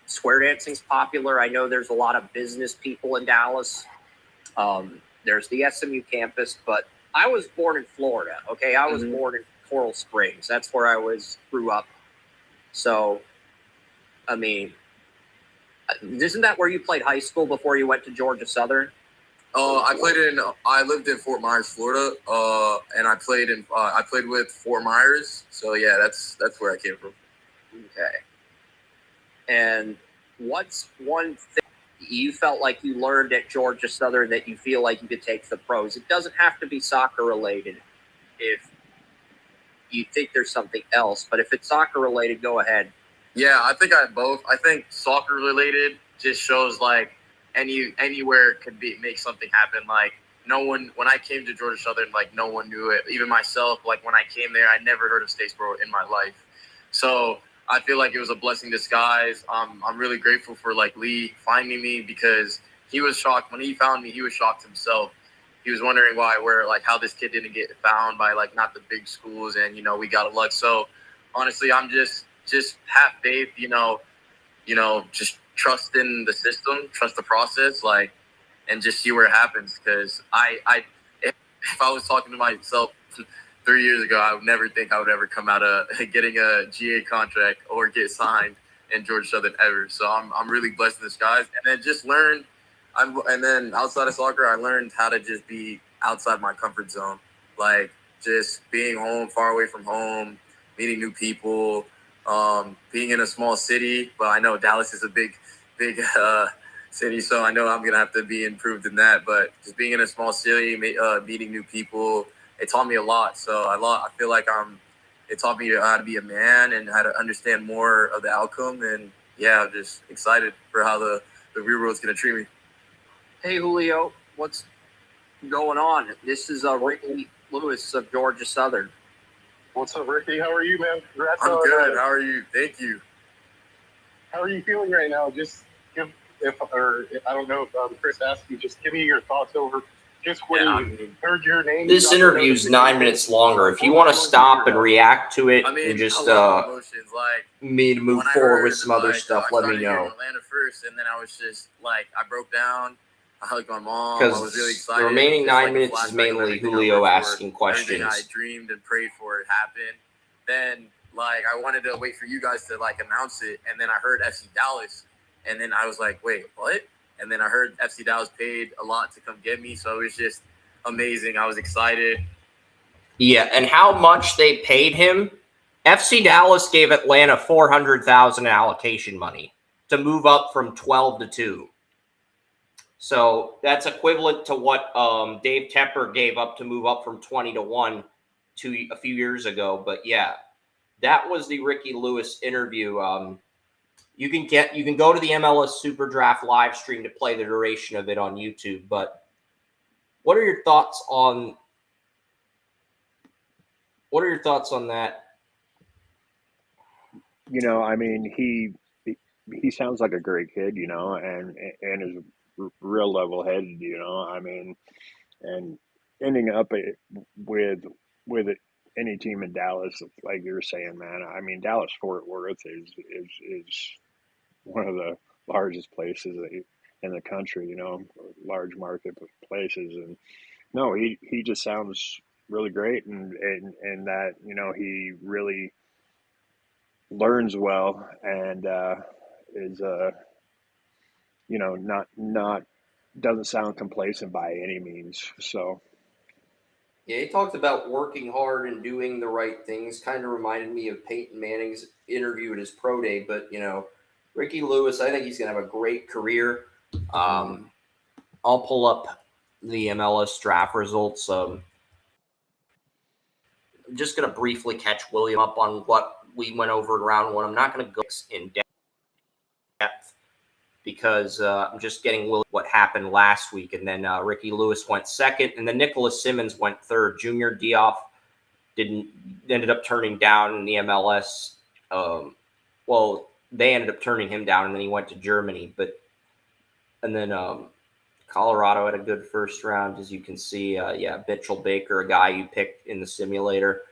square dancing's popular. I know there's a lot of business people in Dallas. There's the SMU campus, but I was born in Florida. Okay, I was born in Coral Springs. That's where I grew up. So, I mean, isn't that where you played high school before you went to Georgia Southern?
I lived in Fort Myers, Florida, and I played with Fort Myers. So yeah, that's where I came from.
Okay. And what's one thing you felt like you learned at Georgia Southern that you feel like you could take to the pros? It doesn't have to be soccer related if you think there's something else, but if it's soccer related, go ahead.
Yeah, I think I have both. I think soccer related just shows anywhere could make something happen. Like no one, when I came to Georgia Southern, no one knew it. Even myself, when I came there, I never heard of Statesboro in my life. So I feel like it was a blessing in disguise. I'm really grateful for Lee finding me because he was shocked when he found me. He was shocked himself. He was wondering how this kid didn't get found by not the big schools, and we got a luck. So honestly, I'm just have faith, just trust in the system, trust the process, and just see where it happens. Because if I was talking to myself 3 years ago, I would never think I would ever come out of getting a GA contract or get signed in Georgia Southern ever. So I'm really blessed in disguise. And then just learn. And then outside of soccer, I learned how to just be outside my comfort zone, just being home, far away from home, meeting new people, being in a small city. But I know Dallas is a big city, so I know I'm gonna have to be improved in that. But just being in a small city, meeting new people, it taught me a lot. So I feel like it taught me how to be a man and how to understand more of the outcome. And yeah, I'm just excited for how the real world's gonna treat me.
Hey, Julio, what's going on? This is Ricky Lewis of Georgia Southern.
What's up, Ricky? How are you, man? Congrats
I'm
on,
good. How are you? Thank you.
How are you feeling right now? Just I don't know if Chris asked you, just give me your thoughts over just when you heard your name.
This interview is 9 minutes longer. If you want to stop and react to it and just
a lot of emotions. Like,
me to move
when I
forward
heard,
with some other
like,
stuff,
I
let me
started hearing
know.
Atlanta first, and then I was just like, I broke down. I hugged my mom.
Because
I was really excited.
the remaining
Just,
9
like, a
minutes is
flashback of
mainly
everything I
Julio
worked for,
asking questions.
Everything I dreamed and prayed for it happened. Then, like, I wanted to wait for you guys to, like, announce it, and then I heard FC Dallas, and then I was like, wait, what? And then I heard FC Dallas paid a lot to come get me, so it was just amazing. I was excited.
Yeah, and how much they paid him? FC Dallas gave Atlanta $400,000 allocation money to move up from 12 to 2. So that's equivalent to what Dave Tepper gave up to move up from 20 to 1 a few years ago. But yeah, that was the Ricky Lewis interview. You can go to the MLS SuperDraft live stream to play the duration of it on YouTube. But what are your thoughts on that?
You know, I mean, he sounds like a great kid, you know, and is real level headed, you know. I mean, and ending up with any team in Dallas, like you were saying, man. I mean, Dallas Fort Worth is one of the largest places in the country, you know, large market places, and no, he just sounds really great, and that, you know, he really learns well, and is you know, not doesn't sound complacent by any means. So
Yeah, he talked about working hard and doing the right things. Kind of reminded me of Peyton Manning's interview at his pro day. But, you know, Ricky Lewis, I think he's going to have a great career. I'll pull up the MLS draft results. I'm just going to briefly catch William up on what we went over in round one. I'm not going to go in depth because I'm just getting what happened last week. And then Ricky Lewis went second, and then Nicholas Simmons went third. Junior Diop ended up turning down in the MLS. Well, they ended up turning him down, and then he went to Germany. And then Colorado had a good first round, as you can see. Mitchell Baker, a guy you picked in the simulator.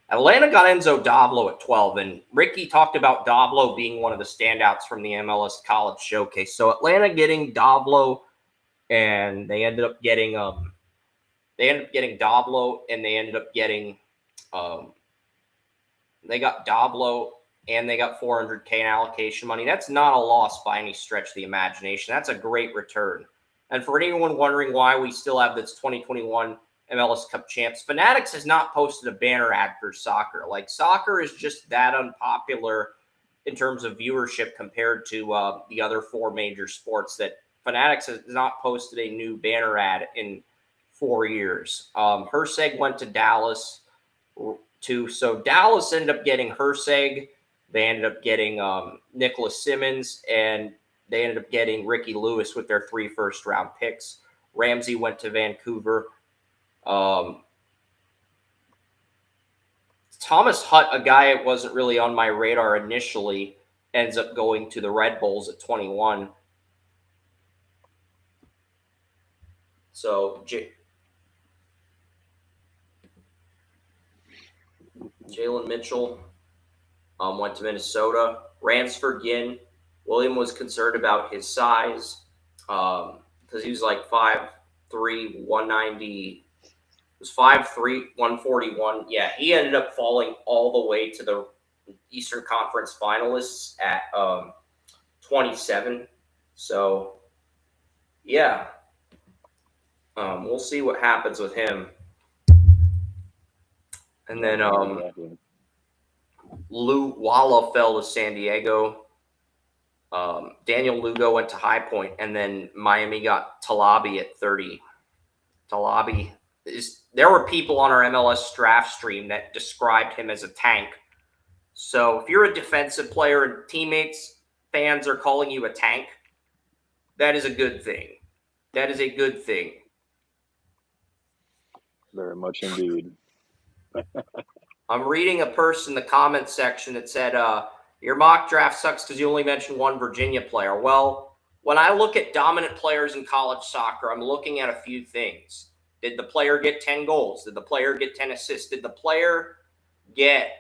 Atlanta got Enzo Davlo at 12, and Ricky talked about Davlo being one of the standouts from the MLS College Showcase. So Atlanta getting Davlo, and they ended up getting Davlo, and they ended up getting they got Davlo, and they got $400K in allocation money. That's not a loss by any stretch of the imagination. That's a great return. And for anyone wondering why we still have this 2021 MLS Cup champs, Fanatics has not posted a banner ad for soccer. Like, soccer is just that unpopular in terms of viewership compared to the other four major sports that Fanatics has not posted a new banner ad in 4 years. Herseg went to Dallas too. So Dallas ended up getting Herseg. They ended up getting Nicholas Simmons, and they ended up getting Ricky Lewis with their 3 first-round picks. Ramsey went to Vancouver. Thomas Hutt, a guy that wasn't really on my radar initially, ends up going to the Red Bulls at 21. So Jalen Mitchell went to Minnesota. Ransford Yin. William was concerned about his size because he was like 5'3", 190. It was 5'3", 141. Yeah, he ended up falling all the way to the Eastern Conference finalists at 27. So, yeah, we'll see what happens with him. And then Lou Walla fell to San Diego. Daniel Lugo went to High Point, and then Miami got Talabi at 30. Talabi there were people on our MLS draft stream that described him as a tank. So if you're a defensive player and teammates, fans are calling you a tank, that is a good thing. That is a good thing.
Very much indeed.
I'm reading a post in the comments section that said, your mock draft sucks because you only mentioned one Virginia player. Well, when I look at dominant players in college soccer, I'm looking at a few things. Did the player get 10 goals? Did the player get 10 assists? Did the player get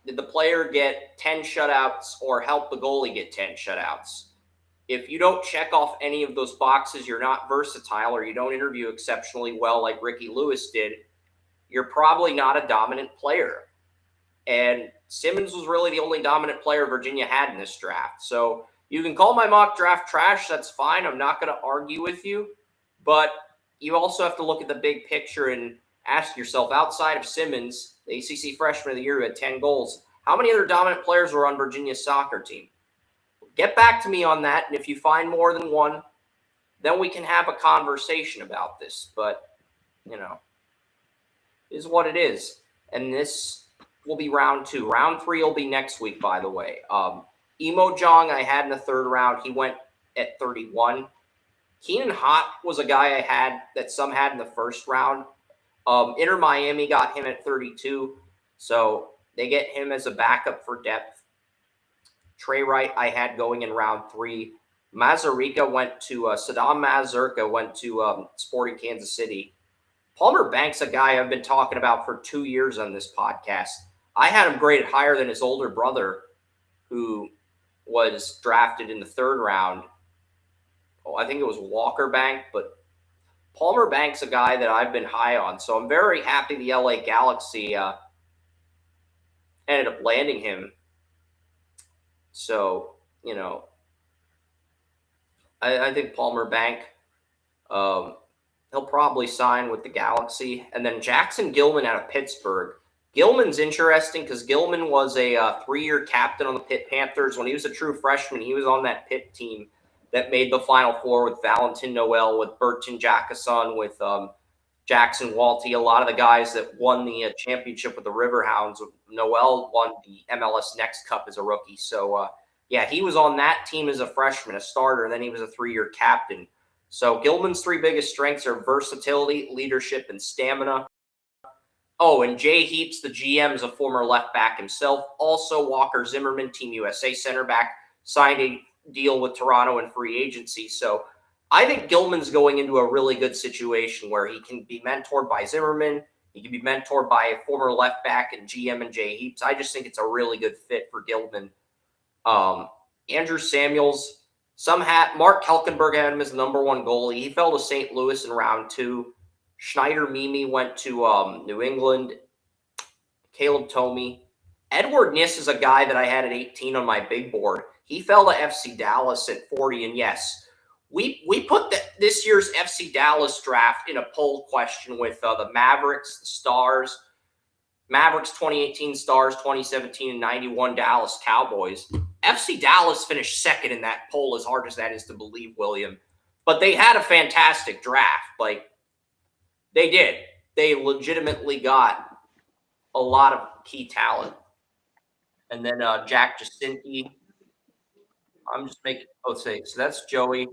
10 shutouts or help the goalie get 10 shutouts? If you don't check off any of those boxes, you're not versatile, or you don't interview exceptionally well like Ricky Lewis did, you're probably not a dominant player. And Simmons was really the only dominant player Virginia had in this draft. So you can call my mock draft trash. That's fine. I'm not going to argue with you. But you also have to look at the big picture and ask yourself, outside of Simmons, the ACC Freshman of the Year who had 10 goals, how many other dominant players were on Virginia's soccer team? Get back to me on that. And if you find more than one, then we can have a conversation about this. But, is what it is. And this will be round 2. Round 3 will be next week, by the way. Emo Jong I had in the 3rd round. He went at 31. Keenan Hott was a guy I had that some had in the 1st round. Inter Miami got him at 32. So they get him as a backup for depth. Trey Wright I had going in round 3. Saddam Mazurka went to Sporting Kansas City. Palmer Banks, a guy I've been talking about for 2 years on this podcast. I had him graded higher than his older brother, who was drafted in the 3rd round. I think it was Walker Bank, but Palmer Banks, a guy that I've been high on. So I'm very happy the LA Galaxy ended up landing him. So, I think Palmer Bank, he'll probably sign with the Galaxy. And then Jackson Gilman out of Pittsburgh. Gilman's interesting because Gilman was a 3-year captain on the Pitt Panthers. When he was a true freshman, he was on that Pitt team that made the Final Four with Valentin Noel, with Burton Jackason, with Jackson Walty, a lot of the guys that won the championship with the Riverhounds. Noel won the MLS Next Cup as a rookie. So, he was on that team as a freshman, a starter, and then he was a 3-year captain. So Gilman's 3 biggest strengths are versatility, leadership, and stamina. Oh, and Jay Heaps, the GM, is a former left back himself. Also, Walker Zimmerman, Team USA center back, signed a deal with Toronto in free agency. So I think Gilman's going into a really good situation where he can be mentored by Zimmerman. He can be mentored by a former left back and GM and Jay Heaps. I just think it's a really good fit for Gilman. Andrew Samuels, Mark Kelkenberg had him as the number 1 goalie. He fell to St. Louis in round 2. Schneider Mimi went to New England. Caleb Tomey. Edward Niss is a guy that I had at 18 on my big board. He fell to FC Dallas at 40. And yes, we put this year's FC Dallas draft in a poll question with the Mavericks, the Stars, Mavericks 2018 Stars, 2017 and 91 Dallas Cowboys. FC Dallas finished 2nd in that poll, as hard as that is to believe, William. But they had a fantastic draft. They did. They legitimately got a lot of key talent. And then Jack Jacinski. I'm just making – so that's Joey,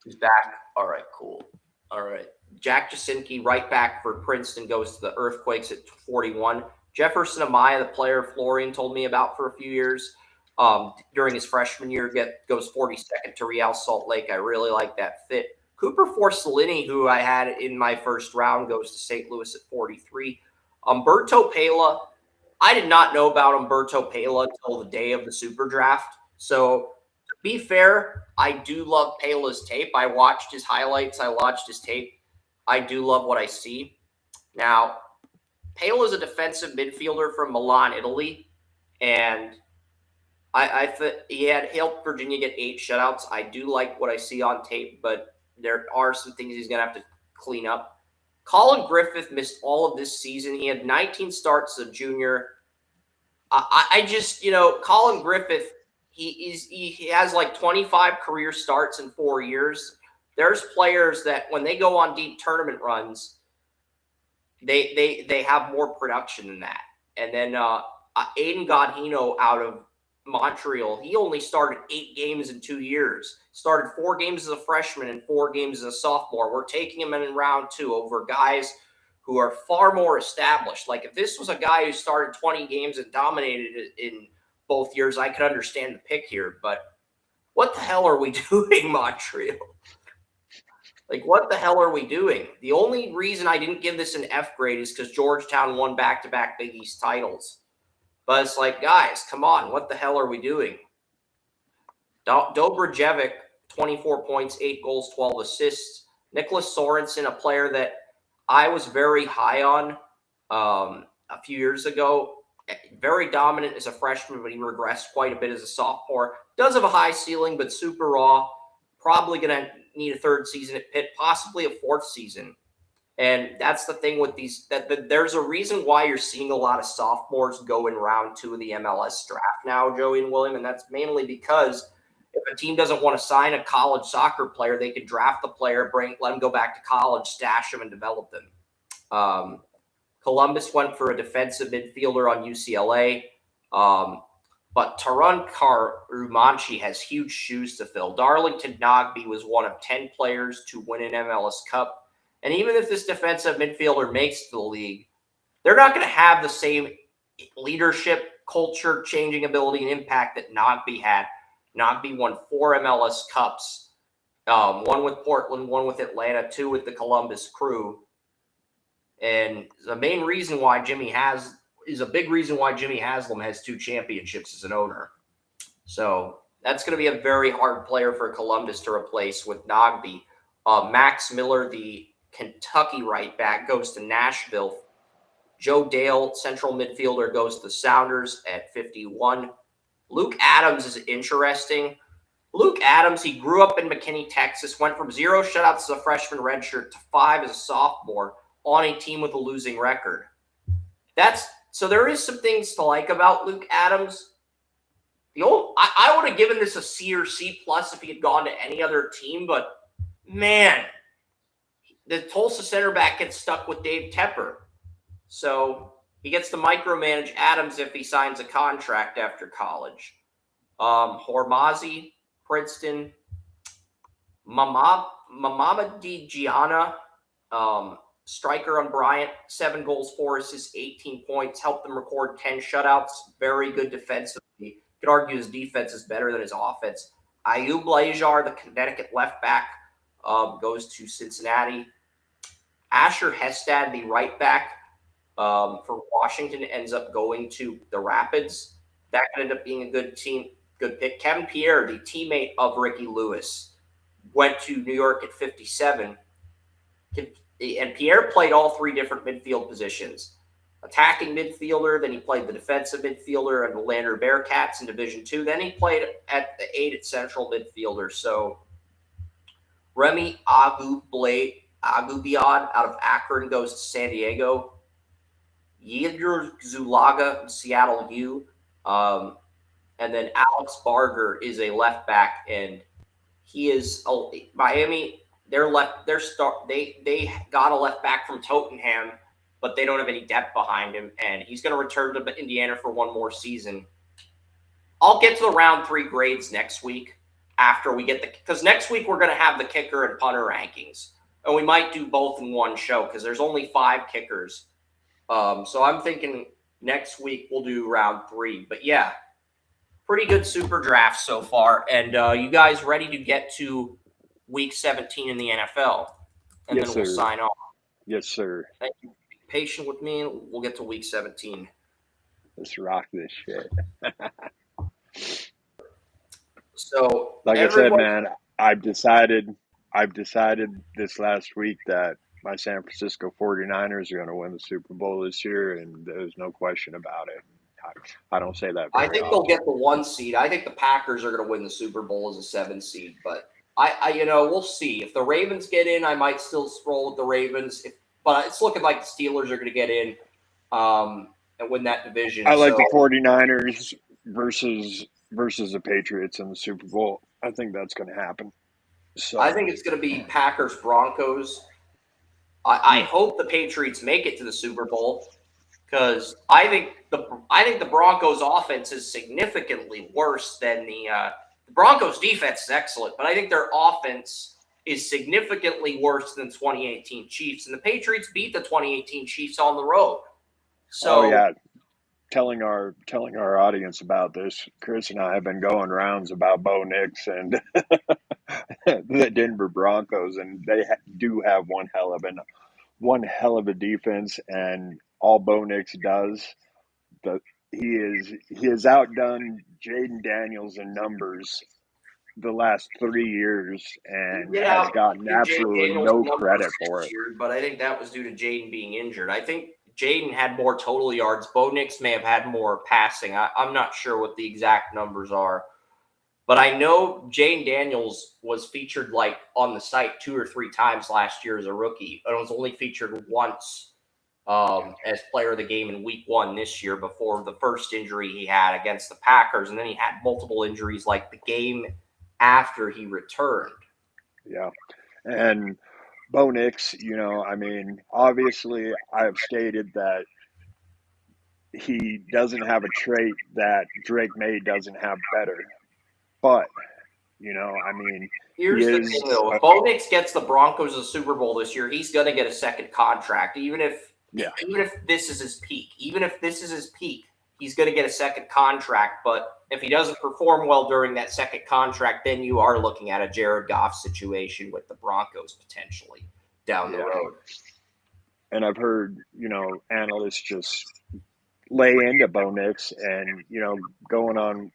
who's back. All right, cool. All right. Jack Jacinski, right back for Princeton, goes to the Earthquakes at 41. Jefferson Amaya, the player Florian told me about for a few years, during his freshman year, goes 42nd to Real Salt Lake. I really like that fit. Cooper Forcellini, who I had in my 1st round, goes to St. Louis at 43. Umberto Pela, I did not know about Umberto Pela until the day of the Super Draft. So, to be fair, I do love Pela's tape. I watched his highlights. I watched his tape. I do love what I see. Now, Pela is a defensive midfielder from Milan, Italy, and I thought he had helped Virginia get 8 shutouts. I do like what I see on tape, but there are some things he's going to have to clean up. Colin Griffith missed all of this season. He had 19 starts as a junior. I just, Colin Griffith, he has like 25 career starts in 4 years. There's players that when they go on deep tournament runs, they have more production than that. And then Aiden Godhino out of Montreal, he only started 8 games in 2 years. Started 4 games as a freshman and 4 games as a sophomore. We're taking him in round 2 over guys who are far more established. Like if this was a guy who started 20 games and dominated in both years, I could understand the pick here. But what the hell are we doing, Montreal? Like, what the hell are we doing? The only reason I didn't give this an F grade is because Georgetown won back-to-back Big East titles. But it's like, guys, come on. What the hell are we doing? Dobrajevic, 24 points, 8 goals, 12 assists. Nicholas Sorensen, a player that I was very high on a few years ago. Very dominant as a freshman, but he regressed quite a bit as a sophomore. Does have a high ceiling, but super raw. Probably going to need a 3rd season at Pitt, possibly a 4th season. And that's the thing with these, that there's a reason why you're seeing a lot of sophomores go in round 2 of the MLS draft now, Joey and William. And that's mainly because if a team doesn't want to sign a college soccer player, they could draft the player, let him go back to college, stash him, and develop them. Columbus went for a defensive midfielder on UCLA. But Tarun Karumanchi has huge shoes to fill. Darlington Nagbe was one of 10 players to win an MLS Cup. And even if this defensive midfielder makes the league, they're not going to have the same leadership, culture, changing ability, and impact that Nagbe had. Nagbe won 4 MLS Cups, 1 with Portland, 1 with Atlanta, 2 with the Columbus Crew. And the main reason why a big reason why Jimmy Haslam has 2 championships as an owner. So that's going to be a very hard player for Columbus to replace with Nagbe. Max Miller, the Kentucky right back, goes to Nashville. Joe Dale, central midfielder, goes to the Sounders at 51. Luke Adams is interesting. Luke Adams, he grew up in McKinney, Texas, went from 0 shutouts as a freshman redshirt to 5 as a sophomore on a team with a losing record. So there is some things to like about Luke Adams. I would have given this a C or C plus if he had gone to any other team, but man, the Tulsa center back gets stuck with Dave Tepper. So he gets to micromanage Adams if he signs a contract after college. Hormazi, Princeton, Mamadi Gianna, striker on Bryant, 7 goals, 4 assists, 18 points, helped them record 10 shutouts. Very good defensively. Could argue his defense is better than his offense. Ayub Lajar, the Connecticut left back, goes to Cincinnati. Asher Hestad, the right back for Washington, ends up going to the Rapids. That could end up being a good pick. Kevin Pierre, the teammate of Ricky Lewis, went to New York at 57. And Pierre played all 3 different midfield positions. Attacking midfielder, then he played the defensive midfielder and the Lander Bearcats in Division II. Then he played at the 8 at central midfielder. So Remy Agubiad out of Akron goes to San Diego. Yidr Zulaga, Seattle U. And then Alex Barger is a left back, and he is Miami. They got a left back from Tottenham, but they don't have any depth behind him, and he's going to return to Indiana for 1 more season. I'll get to the round 3 grades next week after we get because next week we're going to have the kicker and punter rankings, and we might do both in one show because there's only 5 kickers. So I'm thinking next week we'll do round 3. But yeah, pretty good super draft so far, and you guys ready to get to Week 17 in the NFL, and
Yes,
then we'll
sir.
sign off.
Yes, sir.
Thank you. Be patient with me. We'll get to Week 17.
Let's rock this shit.
So,
Like I said, man, I've decided this last week that my San Francisco 49ers are going to win the Super Bowl this year, and there's no question about it. I don't say that very
I think
often.
they'll get the 1 seed. I think the Packers are going to win the Super Bowl as a 7 seed, but we'll see. If the Ravens get in, I might still roll with the Ravens. But it's looking like the Steelers are going to get in and win that division.
I like the 49ers versus versus the Patriots in the Super Bowl. I think that's going to happen. So
I think it's going to be Packers Broncos. I hope the Patriots make it to the Super Bowl because I think the Broncos offense is significantly worse than the Broncos defense is excellent, but I think their offense is significantly worse than 2018 Chiefs, and the Patriots beat the 2018 Chiefs on the road. So
yeah, telling our audience about this, Chris and I have been going rounds about Bo Nix and the Denver Broncos, and they do have one hell of a defense, and all Bo Nix does, he has outdone Jaden Daniels in numbers the last 3 years and has gotten absolutely no credit for it.
Year, but I think that was due to Jaden being injured. I think Jaden had more total yards. Bo Nix may have had more passing. I'm not sure what the exact numbers are. But I know Jaden Daniels was featured like on the site 2 or 3 times last year as a rookie. And was only featured once as player of the game in week 1 this year before the first injury he had against the Packers. And then he had multiple injuries like the game after he returned.
Yeah. And Bo Nix, I mean, obviously I have stated that he doesn't have a trait that Drake May doesn't have better. But, I mean,
here's the thing, though. If Bo Nix gets the Broncos a Super Bowl this year, he's going to get a second contract, even if this is his peak. Even if this is his peak, he's going to get a second contract. But if he doesn't perform well during that second contract, then you are looking at a Jared Goff situation with the Broncos potentially down the road.
And I've heard, analysts just lay into Bo Nix and, going on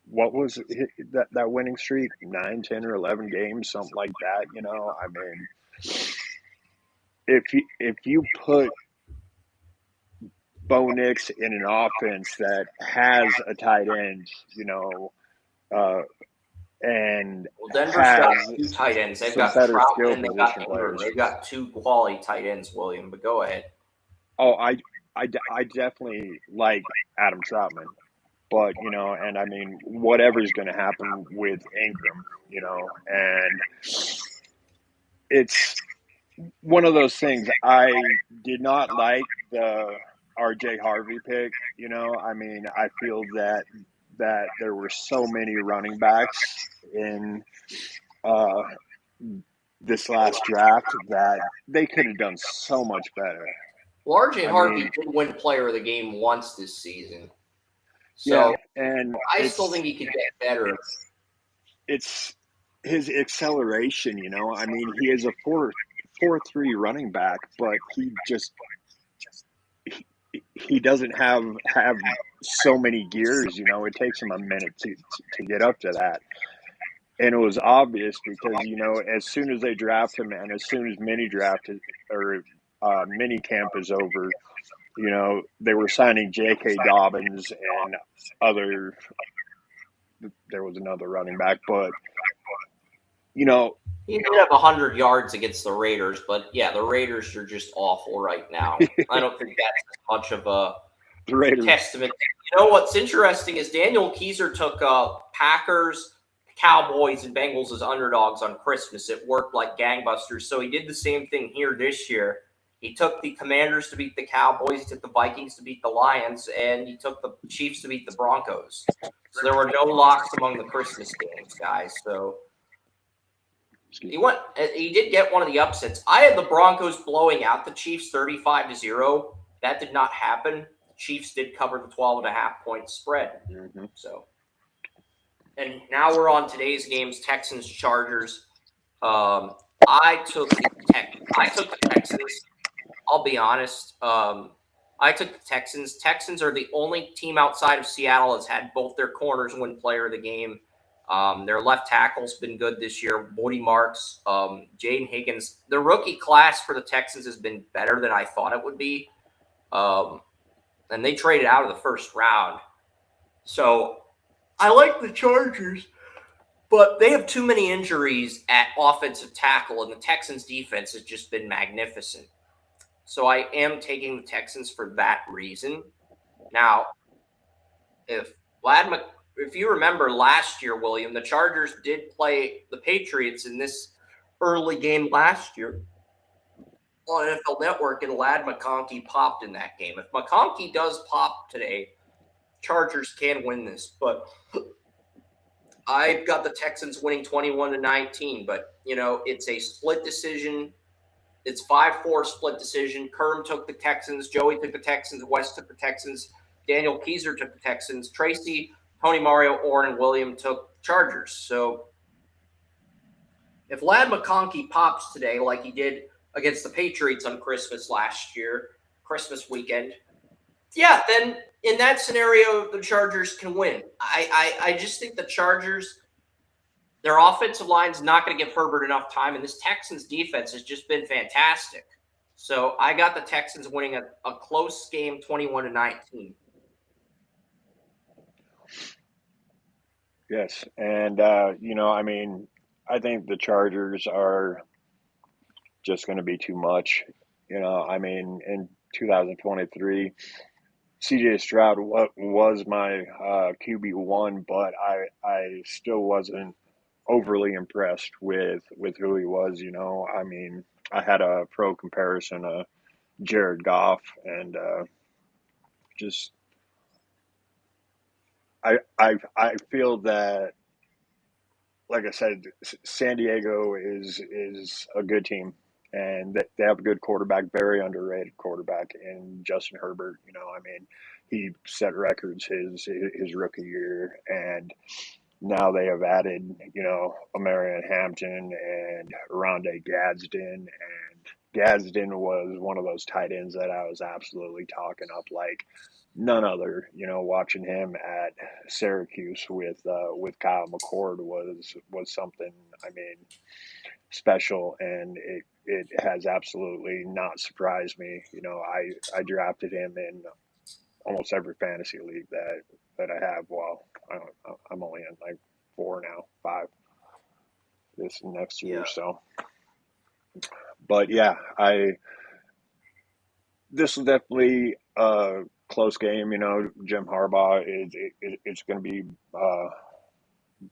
what was that winning streak, 9, 10, or 11 games, something like that. I mean, if you put Bo Nix in an offense that has a tight end, and
Denver's got 2 tight ends. They've got Troutman and they've got Ingram. They've got 2 quality tight ends, William. But go ahead.
Oh, I definitely like Adam Troutman. But, and I mean, whatever's going to happen with Ingram, and it's one of those things. I did not like the RJ Harvey pick, I mean, I feel that there were so many running backs in this last draft that they could have done so much better.
Well, RJ Harvey did win player of the game once this season. So,
and
I still think he could get better.
It's his acceleration, I mean, he is a 4.3 running back, but he doesn't have so many gears, it takes him a minute to get up to that. And it was obvious because, as soon as they draft him and as soon as mini camp is over, they were signing J.K. Dobbins and there was another running back, but,
he did have 100 yards against the Raiders, but yeah, the Raiders are just awful right now. I don't think that's much of a testament. What's interesting is Daniel Keiser took Packers, Cowboys, and Bengals as underdogs on Christmas. It worked like gangbusters. So he did the same thing here this year. He took the Commanders to beat the Cowboys, he took the Vikings to beat the Lions, and he took the Chiefs to beat the Broncos. So there were no locks among the Christmas games, guys. So he did get one of the upsets. I had the Broncos blowing out the Chiefs 35-0. That did not happen. The Chiefs did cover the 12.5-point spread.
Mm-hmm.
So, and now we're on today's games, Texans, Chargers. I took the Texans. I'll be honest. I took the Texans. Texans are the only team outside of Seattle that's had both their corners win player of the game. Their left tackle's been good this year. Woody Marks, Jaden Higgins. The rookie class for the Texans has been better than I thought it would be. And they traded out of the first round. So I like the Chargers, but they have too many injuries at offensive tackle, and the Texans' defense has just been magnificent. So I am taking the Texans for that reason. Now, if if you remember last year, William, the Chargers did play the Patriots in this early game last year on NFL Network, and Ladd McConkey popped in that game. If McConkey does pop today, Chargers can win this, but I've got the Texans winning 21-19, but it's a split decision. It's 5-4 split decision. Kerm took the Texans, Joey took the Texans, West took the Texans, Daniel Keyser took the Texans, Tracy, Tony Mario, Orrin, and William took Chargers. So if Ladd McConkey pops today like he did against the Patriots on Christmas weekend, yeah, then in that scenario, the Chargers can win. I just think the Chargers, their offensive line's not going to give Herbert enough time, and this Texans defense has just been fantastic. So I got the Texans winning a close game, 21-19.
Yes, and I think the Chargers are just going to be too much. In 2023, CJ Stroud was my QB1, but I still wasn't overly impressed with who he was. I had a pro comparison of Jared Goff, and just I feel that, like I said, San Diego is a good team, and they have a good quarterback, very underrated quarterback in Justin Herbert. He set records his rookie year, and now they have added, Amarian Hampton and Rondé Gadsden, and Gadsden was one of those tight ends that I was absolutely talking up like none other. Watching him at Syracuse with Kyle McCord was something, special, and it has absolutely not surprised me. I drafted him in almost every fantasy league that I have. Well, I'm only in like 4 now, 5 this next year.
Yeah.
So, but yeah, this is definitely a close game. Jim Harbaugh it's going to be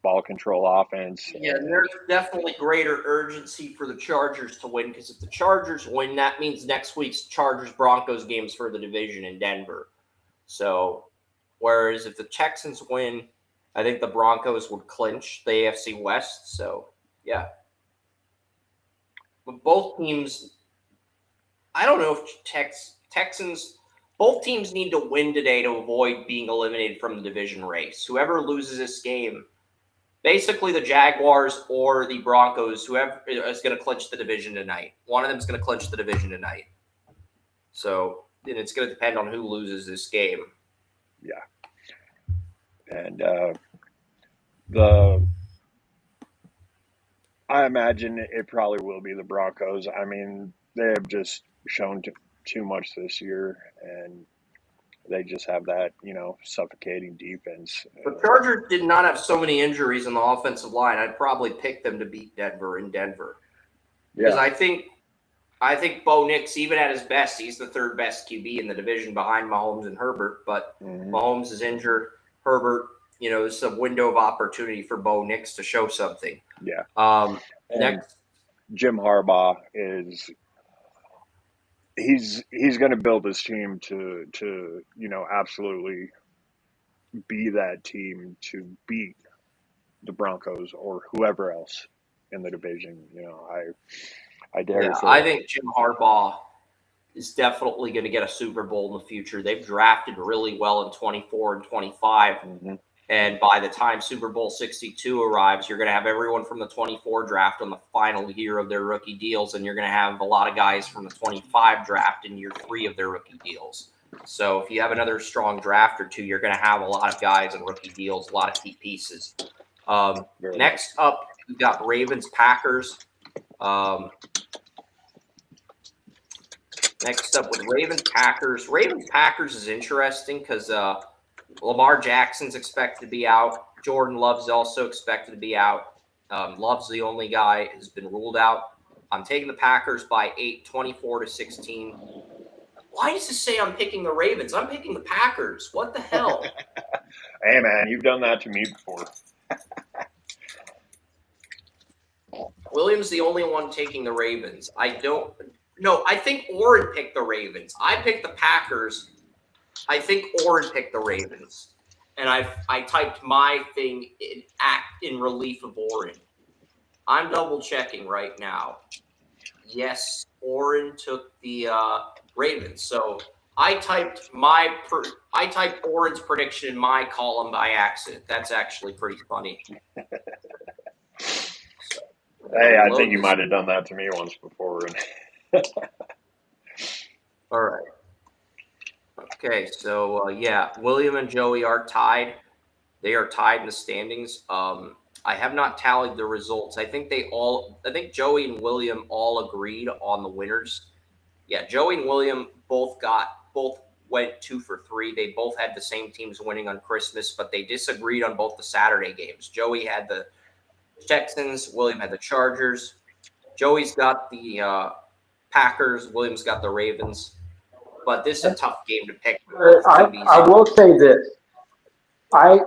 ball control offense.
Yeah, and there's definitely greater urgency for the Chargers to win, because if the Chargers win, that means next week's Chargers-Broncos games for the division in Denver. So, whereas if the Texans win, I think the Broncos would clinch the AFC West. So, yeah. But both teams, I don't know if Texans, both teams need to win today to avoid being eliminated from the division race. Whoever loses this game, basically the Jaguars or the Broncos, whoever is going to clinch the division tonight. One of them is going to clinch the division tonight. So, and it's going to depend on who loses this game.
Yeah. And I imagine it probably will be the Broncos. They have just shown too much this year, and they just have that, suffocating defense.
The Chargers did not have so many injuries on the offensive line. I'd probably pick them to beat Denver in Denver. Because I think Bo Nix, even at his best, he's the third best QB in the division behind Mahomes and Herbert. But Mahomes is injured. Herbert, it's a window of opportunity for Bo Nix to show something.
Yeah.
Next,
Jim Harbaugh he's going to build his team to absolutely be that team to beat the Broncos or whoever else in the division. I dare say.
I think Jim Harbaugh is definitely going to get a Super Bowl in the future. They've drafted really well in 24 and 25. And by the time Super Bowl 62 arrives, you're going to have everyone from the 24 draft on the final year of their rookie deals, and you're going to have a lot of guys from the 25 draft in year 3 of their rookie deals. So if you have another strong draft or two, you're going to have a lot of guys in rookie deals, a lot of key pieces. Next up, we've got Ravens-Packers. Next up with Ravens-Packers. Ravens-Packers is interesting because Lamar Jackson's expected to be out. Jordan Love's also expected to be out. Love's the only guy who's been ruled out. I'm taking the Packers by 8, 24-16. Why does it say I'm picking the Ravens? I'm picking the Packers. What the hell?
Hey, man, you've done that to me before.
William's the only one taking the Ravens. I think Orrin picked the Ravens. I picked the Packers. I think Orrin picked the Ravens. And I typed my thing in relief of Orrin. I'm double checking right now. Yes, Orrin took the Ravens. So I typed Orrin's prediction in my column by accident. That's actually pretty funny.
Hey, I think you might have done that to me once before.
All right. Okay, so William and Joey are tied. They are tied in the standings. I have not tallied the results. I think Joey and William all agreed on the winners. Yeah, Joey and William both went 2 for 3. They both had the same teams winning on Christmas, but they disagreed on both the Saturday games. Joey had the Texans, William had the Chargers. Joey's got the Packers, William's got the Ravens. But this is a tough game to pick.
I will say this. I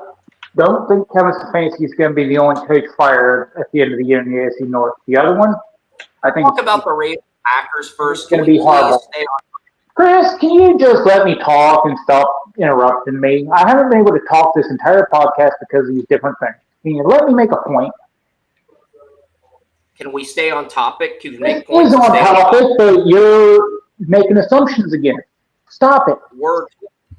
don't think Kevin Stefanski is going to be the only coach fired at the end of the year in the AFC North. The other one, I think.
Talk about the Ravens Packers first.
It's going to be Harbaugh. Chris, can you just let me talk and stop interrupting me? I haven't been able to talk this entire podcast because of these different things. Can you let me make a point?
Can we stay on topic? Can you make
It
points?
is on topic, but you're making assumptions again. Stop it.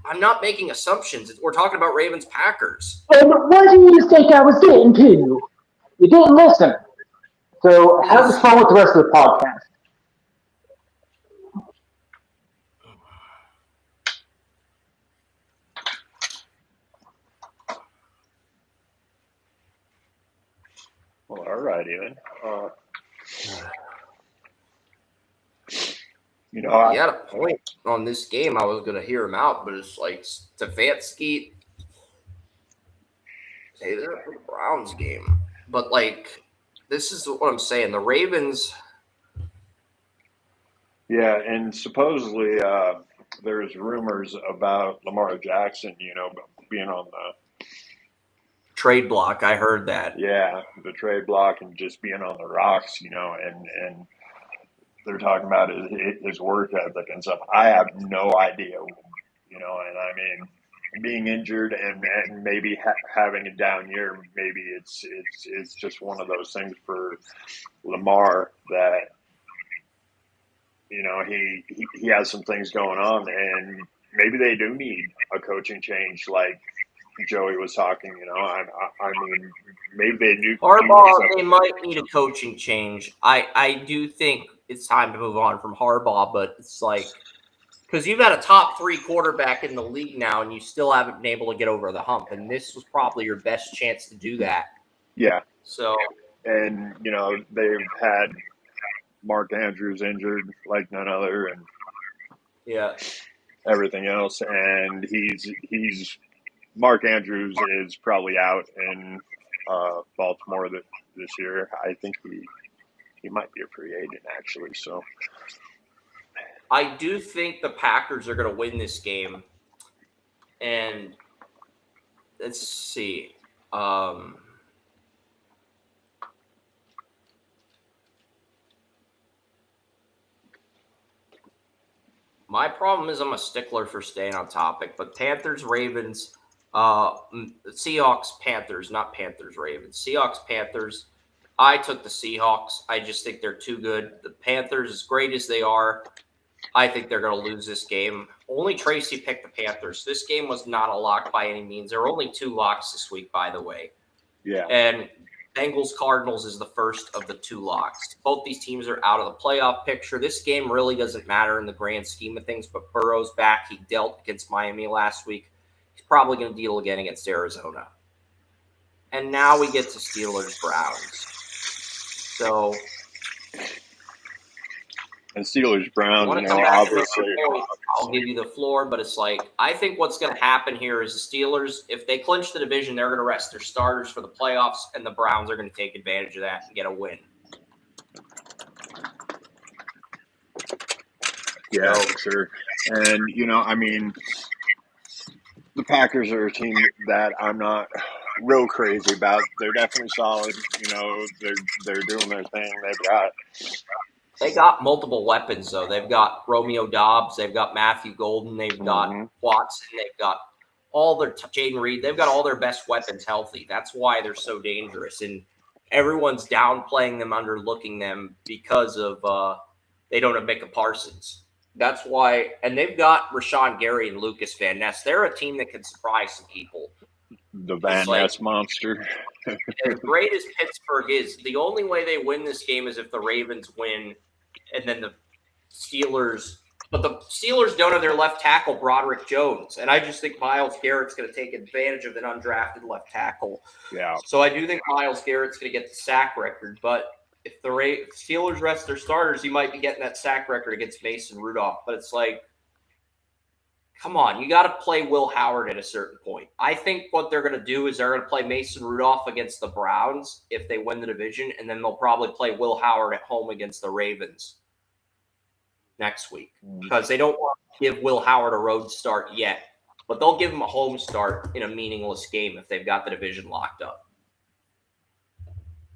I'm not making assumptions. We're talking about Ravens Packers.
And what do you think I was getting to? You didn't listen. So have fun with the rest of the podcast.
Well, all righty then.
He had a point on this game. I was going to hear him out, but it's like Stefanski. Hey, they're a Browns game. But, this is what I'm saying. The Ravens.
Yeah, and supposedly there's rumors about Lamar Jackson, being on the
trade block. I heard that.
Yeah, the trade block and just being on the rocks, and they're talking about his work ethic and stuff. I have no idea, and I mean, being injured and maybe having a down year, maybe it's just one of those things for Lamar that, he has some things going on, and maybe they do need a coaching change, like Joey was talking. I mean, maybe they do.
Harbaugh, they might need a coaching change. I do think it's time to move on from Harbaugh, but it's because you've got a top 3 quarterback in the league now, and you still haven't been able to get over the hump, and this was probably your best chance to do that.
Yeah.
So,
and they've had Mark Andrews injured like none other, and everything else, and he's Mark Andrews is probably out in Baltimore this year. I think he might be a free agent, actually. So
I do think the Packers are going to win this game. And let's see. My problem is I'm a stickler for staying on topic, but Panthers, Ravens, Seahawks, Panthers, not Panthers, Ravens. Seahawks, Panthers. I took the Seahawks. I just think they're too good. The Panthers, as great as they are, I think they're going to lose this game. Only Tracy picked the Panthers. This game was not a lock by any means. There were only 2 locks this week, by the way.
Yeah.
And Bengals Cardinals is the first of the 2 locks. Both these teams are out of the playoff picture. This game really doesn't matter in the grand scheme of things, but Burrow's back. He dealt against Miami last week. He's probably going to deal again against Arizona. And now we get to Steelers-Browns. So,
and Steelers-Browns,
obviously. I'll give you the floor, but it's I think what's going to happen here is the Steelers, if they clinch the division, they're going to rest their starters for the playoffs, and the Browns are going to take advantage of that and get a win.
Yeah, for sure. And, I mean, The Packers are a team that I'm not real crazy about. They're definitely solid. They're doing their thing.
They got multiple weapons, though. They've got Romeo Dobbs. They've got Matthew Golden. They've got Watson. They've got all their Jaden Reed. They've got all their best weapons healthy. That's why they're so dangerous. And everyone's downplaying them, underlooking them because of they don't have Micah Parsons. That's why. And they've got Rashawn Gary and Lucas Van Ness. They're a team that can surprise some people.
The Van Ness monster.
As great as Pittsburgh is, the only way they win this game is if the Ravens win, and then the Steelers. But the Steelers don't have their left tackle, Broderick Jones, and I just think Myles Garrett's going to take advantage of an undrafted left tackle.
Yeah.
So I do think Myles Garrett's going to get the sack record, but if the Steelers rest their starters, he might be getting that sack record against Mason Rudolph. But it's like, come on, you got to play Will Howard at a certain point. I think what they're going to do is they're going to play Mason Rudolph against the Browns if they win the division, and then they'll probably play Will Howard at home against the Ravens next week because they don't want to give Will Howard a road start yet, but they'll give him a home start in a meaningless game if they've got the division locked up.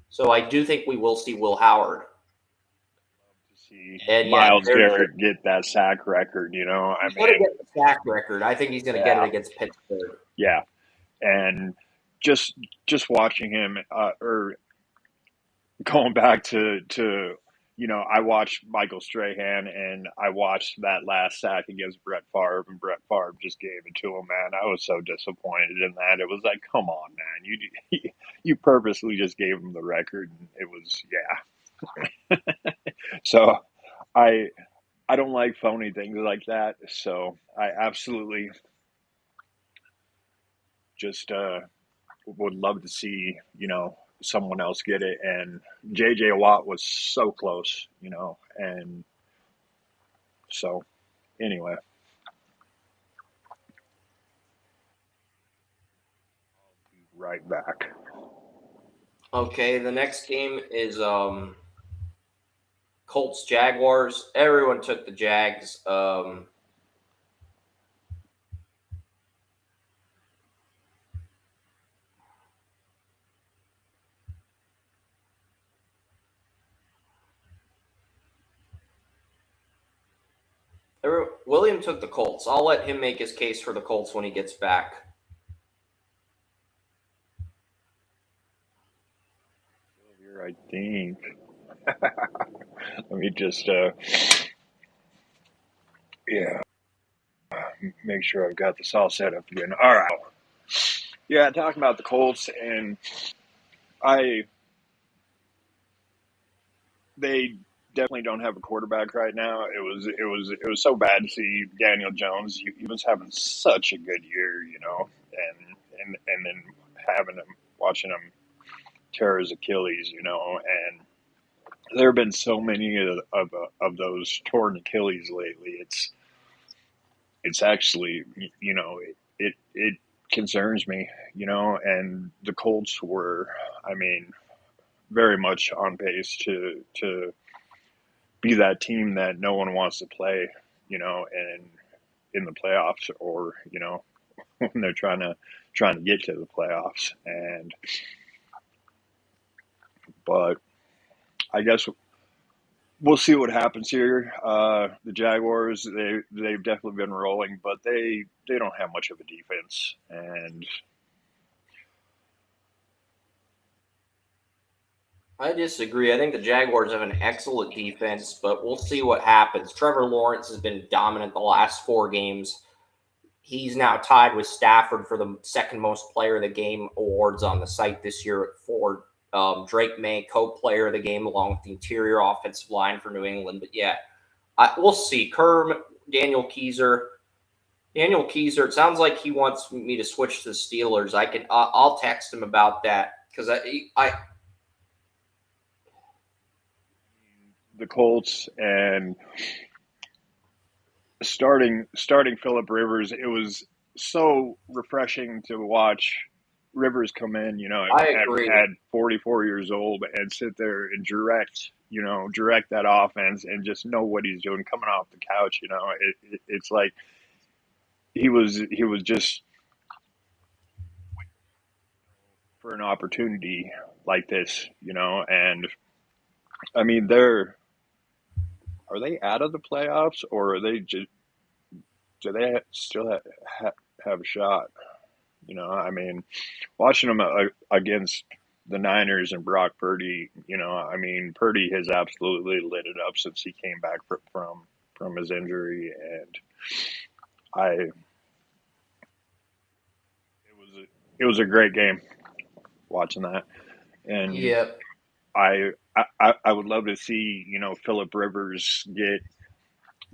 So I do think we will see Will Howard.
And Myles Garrett get that sack record, he's
going to get the sack record. I think he's going to get it against Pittsburgh.
Yeah, and just watching him, or going back to I watched Michael Strahan, and I watched that last sack against Brett Favre, and Brett Favre just gave it to him, man. I was so disappointed in that. It was like, come on, man. You purposely just gave him the record, and it was, So I don't like phony things like that. So I absolutely just would love to see, someone else get it. And J.J. Watt was so close, and so anyway. I'll be right back.
Okay, the next game is Colts Jaguars. Everyone took the Jags. William took the Colts. I'll let him make his case for the Colts when he gets back.
Here, I think. Let me just, make sure I've got this all set up again. All right. Yeah, talking about the Colts, and they definitely don't have a quarterback right now. It was so bad to see Daniel Jones. He was having such a good year, and then watching him tear his Achilles, and there have been so many of those torn Achilles lately. It's actually, it concerns me, and the Colts were, very much on pace to be that team that no one wants to play, and in the playoffs, or, when they're trying to get to the playoffs. But I guess we'll see what happens here. The Jaguars, they've definitely been rolling, but they don't have much of a defense. And
I disagree. I think the Jaguars have an excellent defense, but we'll see what happens. Trevor Lawrence has been dominant the last 4 games. He's now tied with Stafford for the second most player of the game awards on the site this year at 4. Drake May, co-player of the game, along with the interior offensive line for New England. But yeah, we'll see. Kerm, Daniel Keyser. It sounds like he wants me to switch to the Steelers. I'll text him about that because
the Colts and starting Phillip Rivers, it was so refreshing to watch Rivers come in, at 44 years old and sit there and direct that offense and just know what he's doing, coming off the couch. It's like he was just for an opportunity like this, and I mean, are they out of the playoffs, or are they just, do they still have a shot? I mean, watching them against the Niners and Brock Purdy, I mean, Purdy has absolutely lit it up since he came back from his injury, and I it was a great game watching that, and
Yeah.
I would love to see Philip Rivers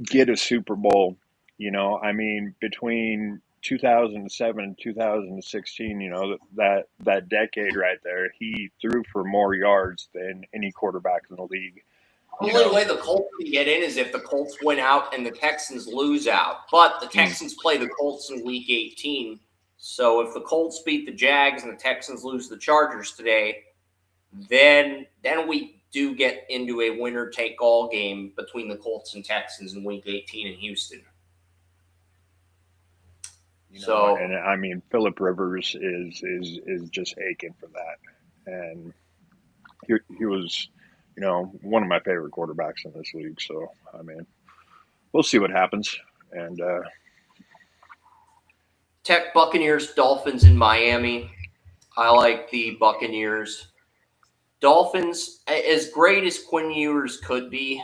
get a Super Bowl. I mean, between 2007 and 2016, that decade right there, he threw for more yards than any quarterback in the league.
The only way the Colts can get in is if the Colts win out and the Texans lose out. But the Texans play the Colts in Week 18. So if the Colts beat the Jags and the Texans lose the Chargers today, then we do get into a winner-take-all game between the Colts and Texans in Week 18 in Houston.
And I mean, Philip Rivers is just aching for that, and he was, one of my favorite quarterbacks in this league. So I mean, we'll see what happens. And
Tech Buccaneers, Dolphins in Miami. I like the Buccaneers. Dolphins, as great as Quinn Ewers could be,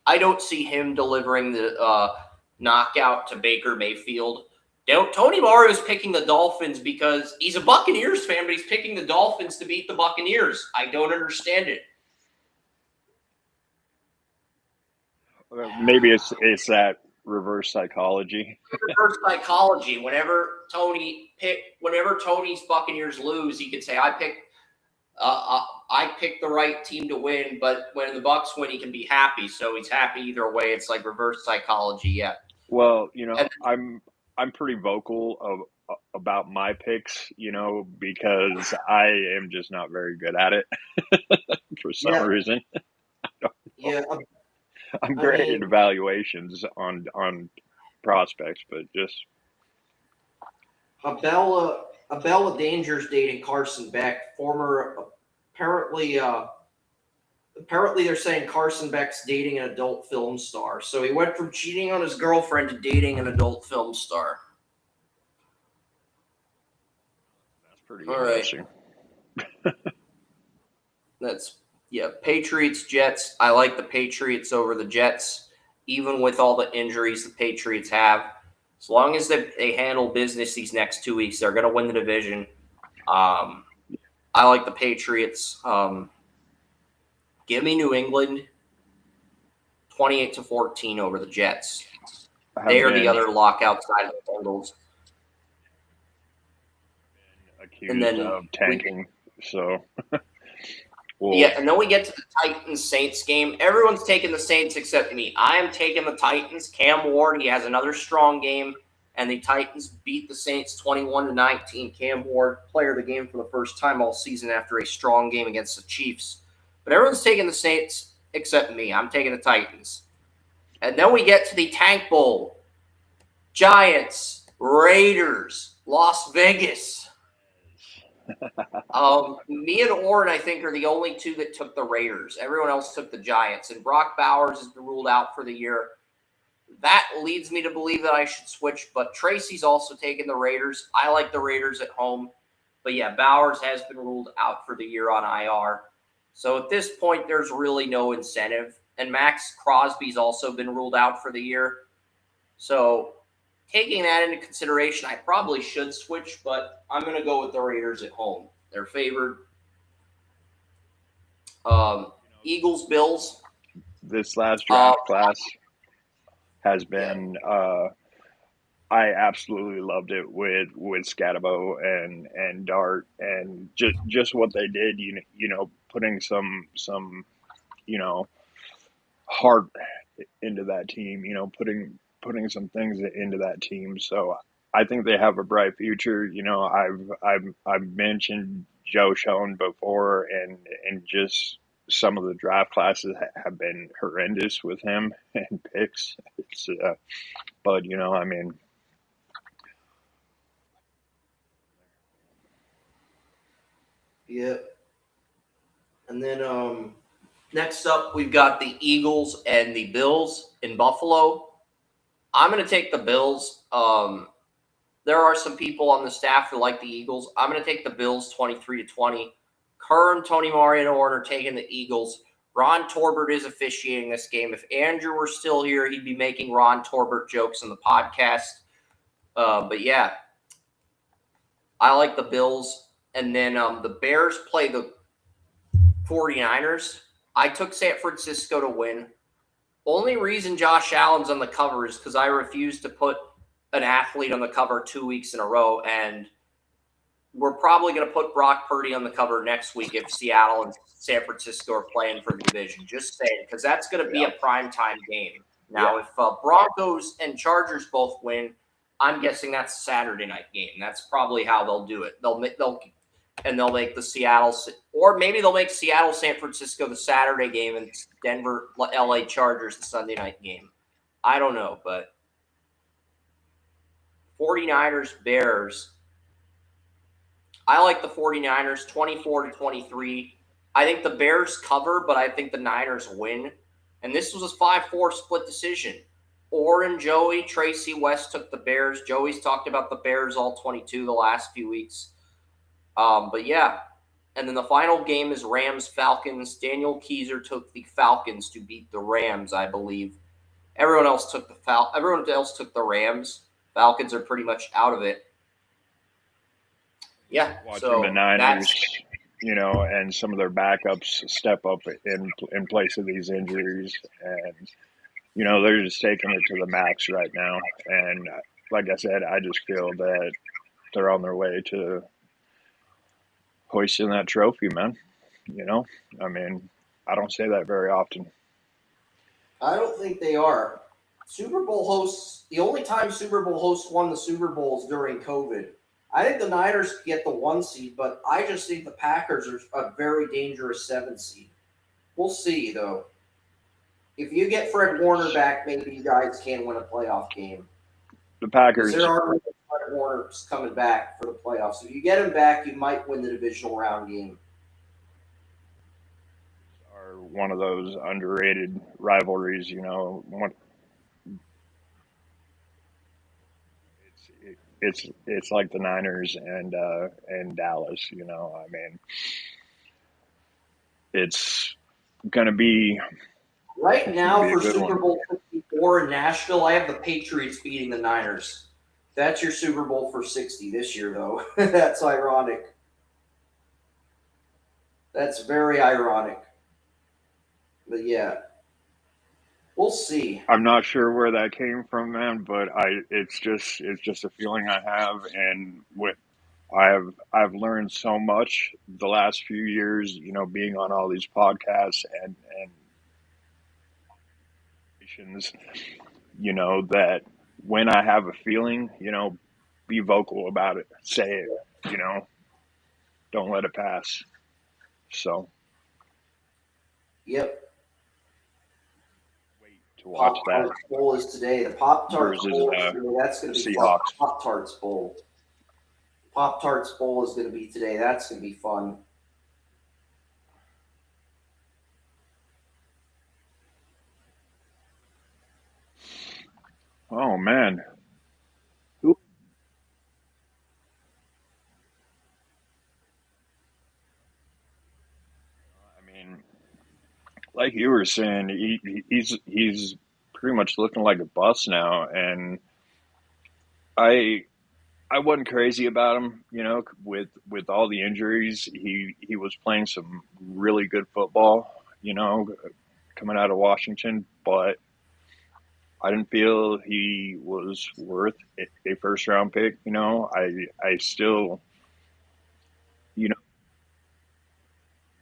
I don't see him delivering the knockout to Baker Mayfield. Tony Mario's picking the Dolphins because he's a Buccaneers fan, but he's picking the Dolphins to beat the Buccaneers. I don't understand it.
Maybe it's that reverse psychology.
Reverse psychology. Whenever Tony's Buccaneers lose, he could say, "I picked the right team to win." But when the Bucs win, he can be happy. So he's happy either way. It's like reverse psychology. Yeah.
Well, I'm pretty vocal about my picks, because I am just not very good at it for some reason.
Yeah.
I'm great at evaluations on prospects, but just
Abella Danger's dating Carson Beck, apparently they're saying Carson Beck's dating an adult film star. So he went from cheating on his girlfriend to dating an adult film star.
That's pretty interesting.
Patriots, Jets. I like the Patriots over the Jets, even with all the injuries the Patriots have. As long as they handle business these next 2 weeks, they're going to win the division. I like the Patriots. Give me New England 28-14 over the Jets. They are the other lockout side of the Bengals.
Accused of tanking.
And then we get to the Titans-Saints game. Everyone's taking the Saints except me. I am taking the Titans. Cam Ward, he has another strong game, and the Titans beat the Saints 21-19. Cam Ward, player of the game for the first time all season after a strong game against the Chiefs. But everyone's taking the Saints except me. I'm taking the Titans. And then we get to the Tank Bowl. Giants, Raiders, Las Vegas. Me and Orrin, I think, are the only two that took the Raiders. Everyone else took the Giants. And Brock Bowers has been ruled out for the year. That leads me to believe that I should switch. But Tracy's also taken the Raiders. I like the Raiders at home. But yeah, Bowers has been ruled out for the year on IR. So at this point, there's really no incentive. And Max Crosby's also been ruled out for the year. So taking that into consideration, I probably should switch, but I'm going to go with the Raiders at home. They're favored. Eagles, Bills.
This last draft class has been I absolutely loved it with Scatabo and Dart, and just what they did, putting some heart into that team, putting some things into that team. So I think they have a bright future. I've mentioned Joe Schoen before, and just some of the draft classes have been horrendous with him and picks. It's but I mean,
Yep. And then next up, we've got the Eagles and the Bills in Buffalo. I'm going to take the Bills. There are some people on the staff who like the Eagles. I'm going to take the Bills 23-20. Kerr and Tony Mariano are taking the Eagles. Ron Torbert is officiating this game. If Andrew were still here, he'd be making Ron Torbert jokes in the podcast. But yeah, I like the Bills. And then the Bears play the 49ers. I took San Francisco to win. Only reason Josh Allen's on the cover is because I refused to put an athlete on the cover 2 weeks in a row, and we're probably going to put Brock Purdy on the cover next week if Seattle and San Francisco are playing for the division. Just saying, because that's going to be a primetime game. Now, if Broncos and Chargers both win, I'm guessing that's a Saturday night game. That's probably how they'll do it. They'll make the Seattle, or maybe they'll make Seattle San Francisco the Saturday game and Denver LA Chargers the Sunday night game. I don't know, but 49ers Bears. I like the 49ers 24-23. I think the Bears cover, but I think the Niners win. And this was a 5-4 split decision. Orr and Joey, Tracy West took the Bears. Joey's talked about the Bears all 22 the last few weeks. But yeah. And then the final game is Rams-Falcons. Daniel Keyser took the Falcons to beat the Rams, I believe. Everyone else took the Rams. Falcons are pretty much out of it. Yeah.
Watching the Niners, and some of their backups step up in place of these injuries, and they're just taking it to the max right now. And like I said, I just feel that they're on their way to hoisting that trophy, man. I mean, I don't say that very often.
I don't think they are. Super Bowl hosts, the only time Super Bowl hosts won the Super Bowl is during COVID. I think the Niners get the 1 seed, but I just think the Packers are a very dangerous 7 seed. We'll see, though. If you get Fred Warner back, maybe you guys can win a playoff game.
The Packers.
There are Fred Warner's coming back for the playoffs. If you get him back, you might win the divisional round game.
Are one of those underrated rivalries, It's like the Niners and Dallas, I mean, it's going to be
right now for Super Bowl 54 in Nashville. I have the Patriots beating the Niners. That's your Super Bowl for 60 this year, though. That's ironic. That's very ironic. But yeah. We'll see.
I'm not sure where that came from, man, but it's just a feeling I have, and I've learned so much the last few years, being on all these podcasts and that when I have a feeling, be vocal about it, say it, don't let it pass. So.
Yep.
To watch that.
Bowl is today. The Pop-Tarts Bowl that's going to be fun. Pop-Tarts Bowl. Pop-Tarts Bowl is going to be today. That's going to be fun.
Oh, man. I mean, like you were saying, he's pretty much looking like a bust now, and I wasn't crazy about him, with all the injuries. He was playing some really good football, coming out of Washington, but I didn't feel he was worth a first round pick. I still,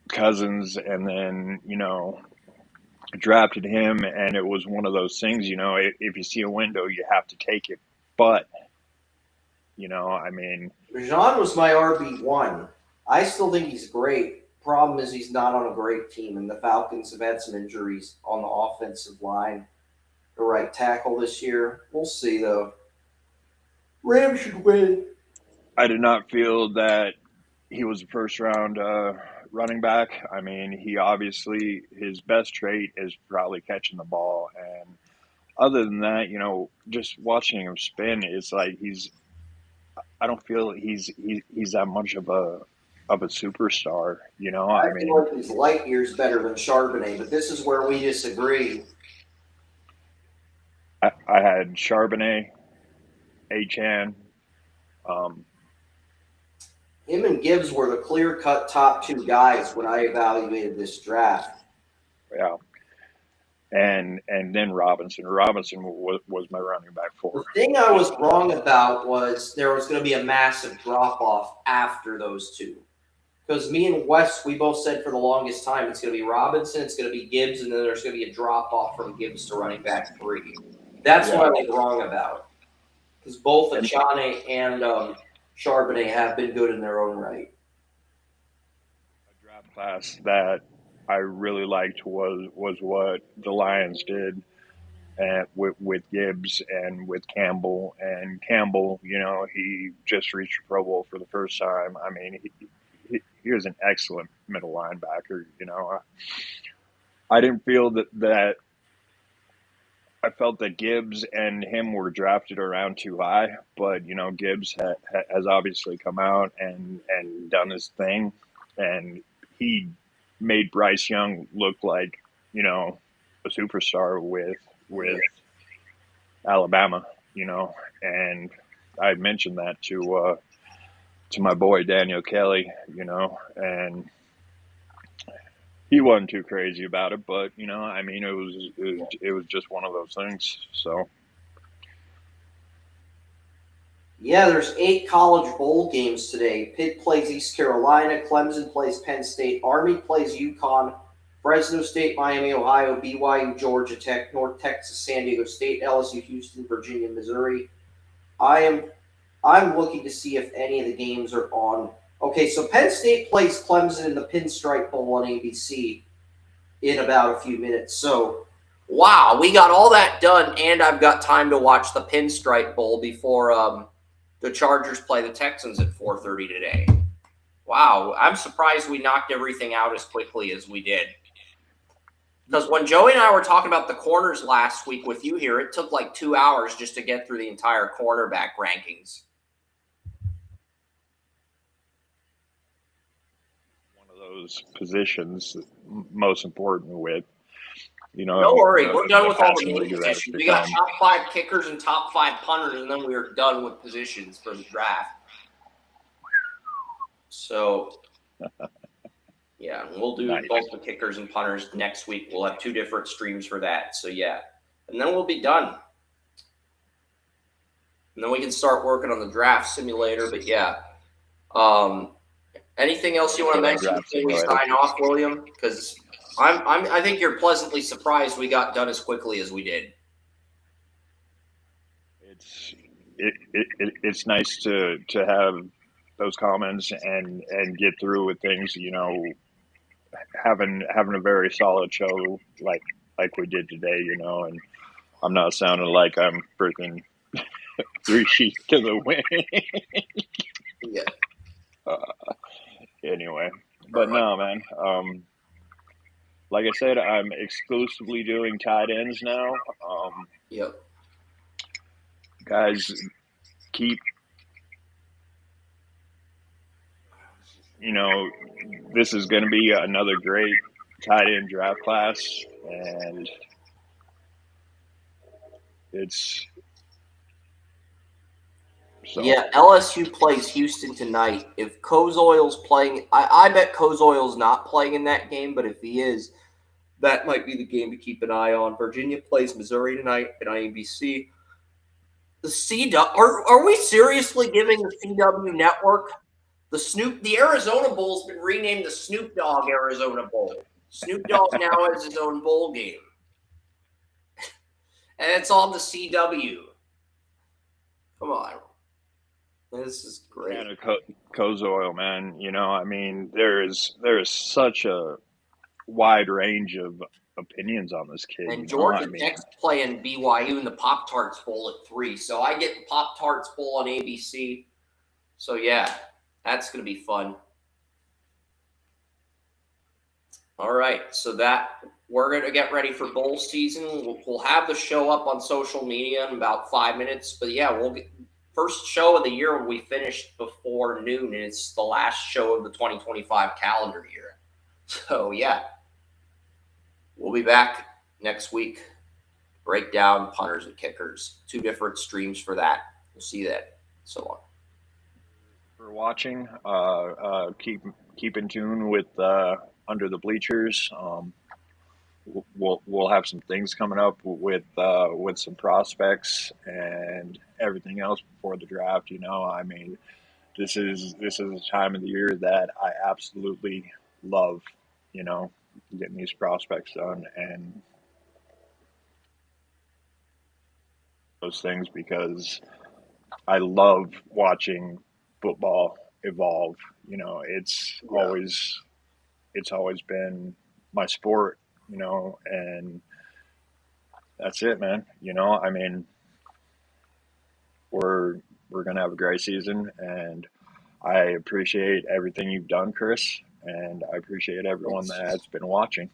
Cousins, and then, drafted him, and it was one of those things, if you see a window, you have to take it. But, I mean,
Rajon was my RB1. I still think he's great. Problem is he's not on a great team, and the Falcons have had some injuries on the offensive line. The right tackle this year. We'll see, though. Rams should win.
I did not feel that he was a first round running back. I mean, he obviously, his best trait is probably catching the ball. And other than that, just watching him spin, it's like I don't feel he's that much of a superstar.
I
I
feel
mean,
like he's light years better than Charbonnet, but this is where we disagree.
I had Charbonnet, Achan. Um,
Him and Gibbs were the clear-cut top two guys when I evaluated this draft.
yeah, and then Robinson. Robinson was my running back
The
four.
thing I was wrong about was there was going to be a massive drop-off after those two. Because me and Wes, we both said for the longest time it's going to be Robinson, it's going to be Gibbs, and then there's going to be a drop-off from Gibbs to running back 3. That's what I was wrong about. Because both Achane and Charbonnet have been good in their own right.
A draft class that I really liked was what the Lions did, and with Gibbs and with Campbell. And Campbell, he just reached a Pro Bowl for the first time. I mean, he was an excellent middle linebacker. I didn't feel that I felt that Gibbs and him were drafted around too high, but Gibbs has obviously come out and done his thing, and he made Bryce Young look like a superstar with Alabama, and I mentioned that to my boy Daniel Kelly, and he wasn't too crazy about it, but I mean, it was just one of those things. So
Yeah, there's 8 college bowl games today. Pitt plays East Carolina, Clemson plays Penn State, Army plays UConn, Fresno State, Miami, Ohio, BYU, Georgia Tech, North Texas, San Diego State, LSU, Houston, Virginia, Missouri. I'm looking to see if any of the games are on. Okay, so Penn State plays Clemson in the Pinstripe Bowl on ABC in about a few minutes. So, wow, we got all that done, and I've got time to watch the Pinstripe Bowl before the Chargers play the Texans at 4:30 today. Wow, I'm surprised we knocked everything out as quickly as we did. Because when Joey and I were talking about the corners last week with you here, it took like 2 hours just to get through the entire cornerback rankings.
Those positions most important with
don't worry, we're done with all the
passing
main
league that's
positions. We got
become.
top 5 kickers and top 5 punters, and then we are done with positions for the draft. So yeah, we'll do both the kickers and punters next week. We'll have 2 different streams for that. So yeah, and then we'll be done. And then we can start working on the draft simulator. But yeah, anything else you want to mention before we sign off, William? Because I think you're pleasantly surprised we got done as quickly as we did.
It's nice to have those comments and get through with things. Having a very solid show like we did today. And I'm not sounding like I'm freaking 3 sheets to the wind.
Yeah.
Anyway, but no, man. Like I said, I'm exclusively doing tight ends now.
Yep.
Guys, keep. This is going to be another great tight end draft class, and it's. So.
Yeah, LSU plays Houston tonight. If Kozoil's playing, I bet Kozoil's not playing in that game, but if he is, that might be the game to keep an eye on. Virginia plays Missouri tonight at INBC. The CW, are we seriously giving the CW network the Arizona Bowl's been renamed the Snoop Dogg Arizona Bowl. Snoop Dogg now has his own bowl game, and it's on the CW. Come on. This is great.
And Kozoil, man. I mean, there is such a wide range of opinions on this kid.
And Georgia Tech's playing BYU in the Pop-Tarts Bowl at 3. So I get the Pop-Tarts Bowl on ABC. So, yeah, that's going to be fun. All right, so that we're going to get ready for bowl season. We'll have the show up on social media in about 5 minutes. But yeah, we'll get first show of the year. We finished before noon, and it's the last show of the 2025 calendar year. So yeah, we'll be back next week. Break down punters and kickers. 2 different streams for that. We'll see that. So on.
For watching. Keep in tune with Under the Bleachers. We'll have some things coming up with some prospects and everything else before the draft. I mean, this is a time of the year that I absolutely love. Getting these prospects done and those things because I love watching football evolve. It's always been my sport, and that's it, man. I mean, we're gonna have a great season, and I appreciate everything you've done, Chris, and I appreciate everyone that's been watching.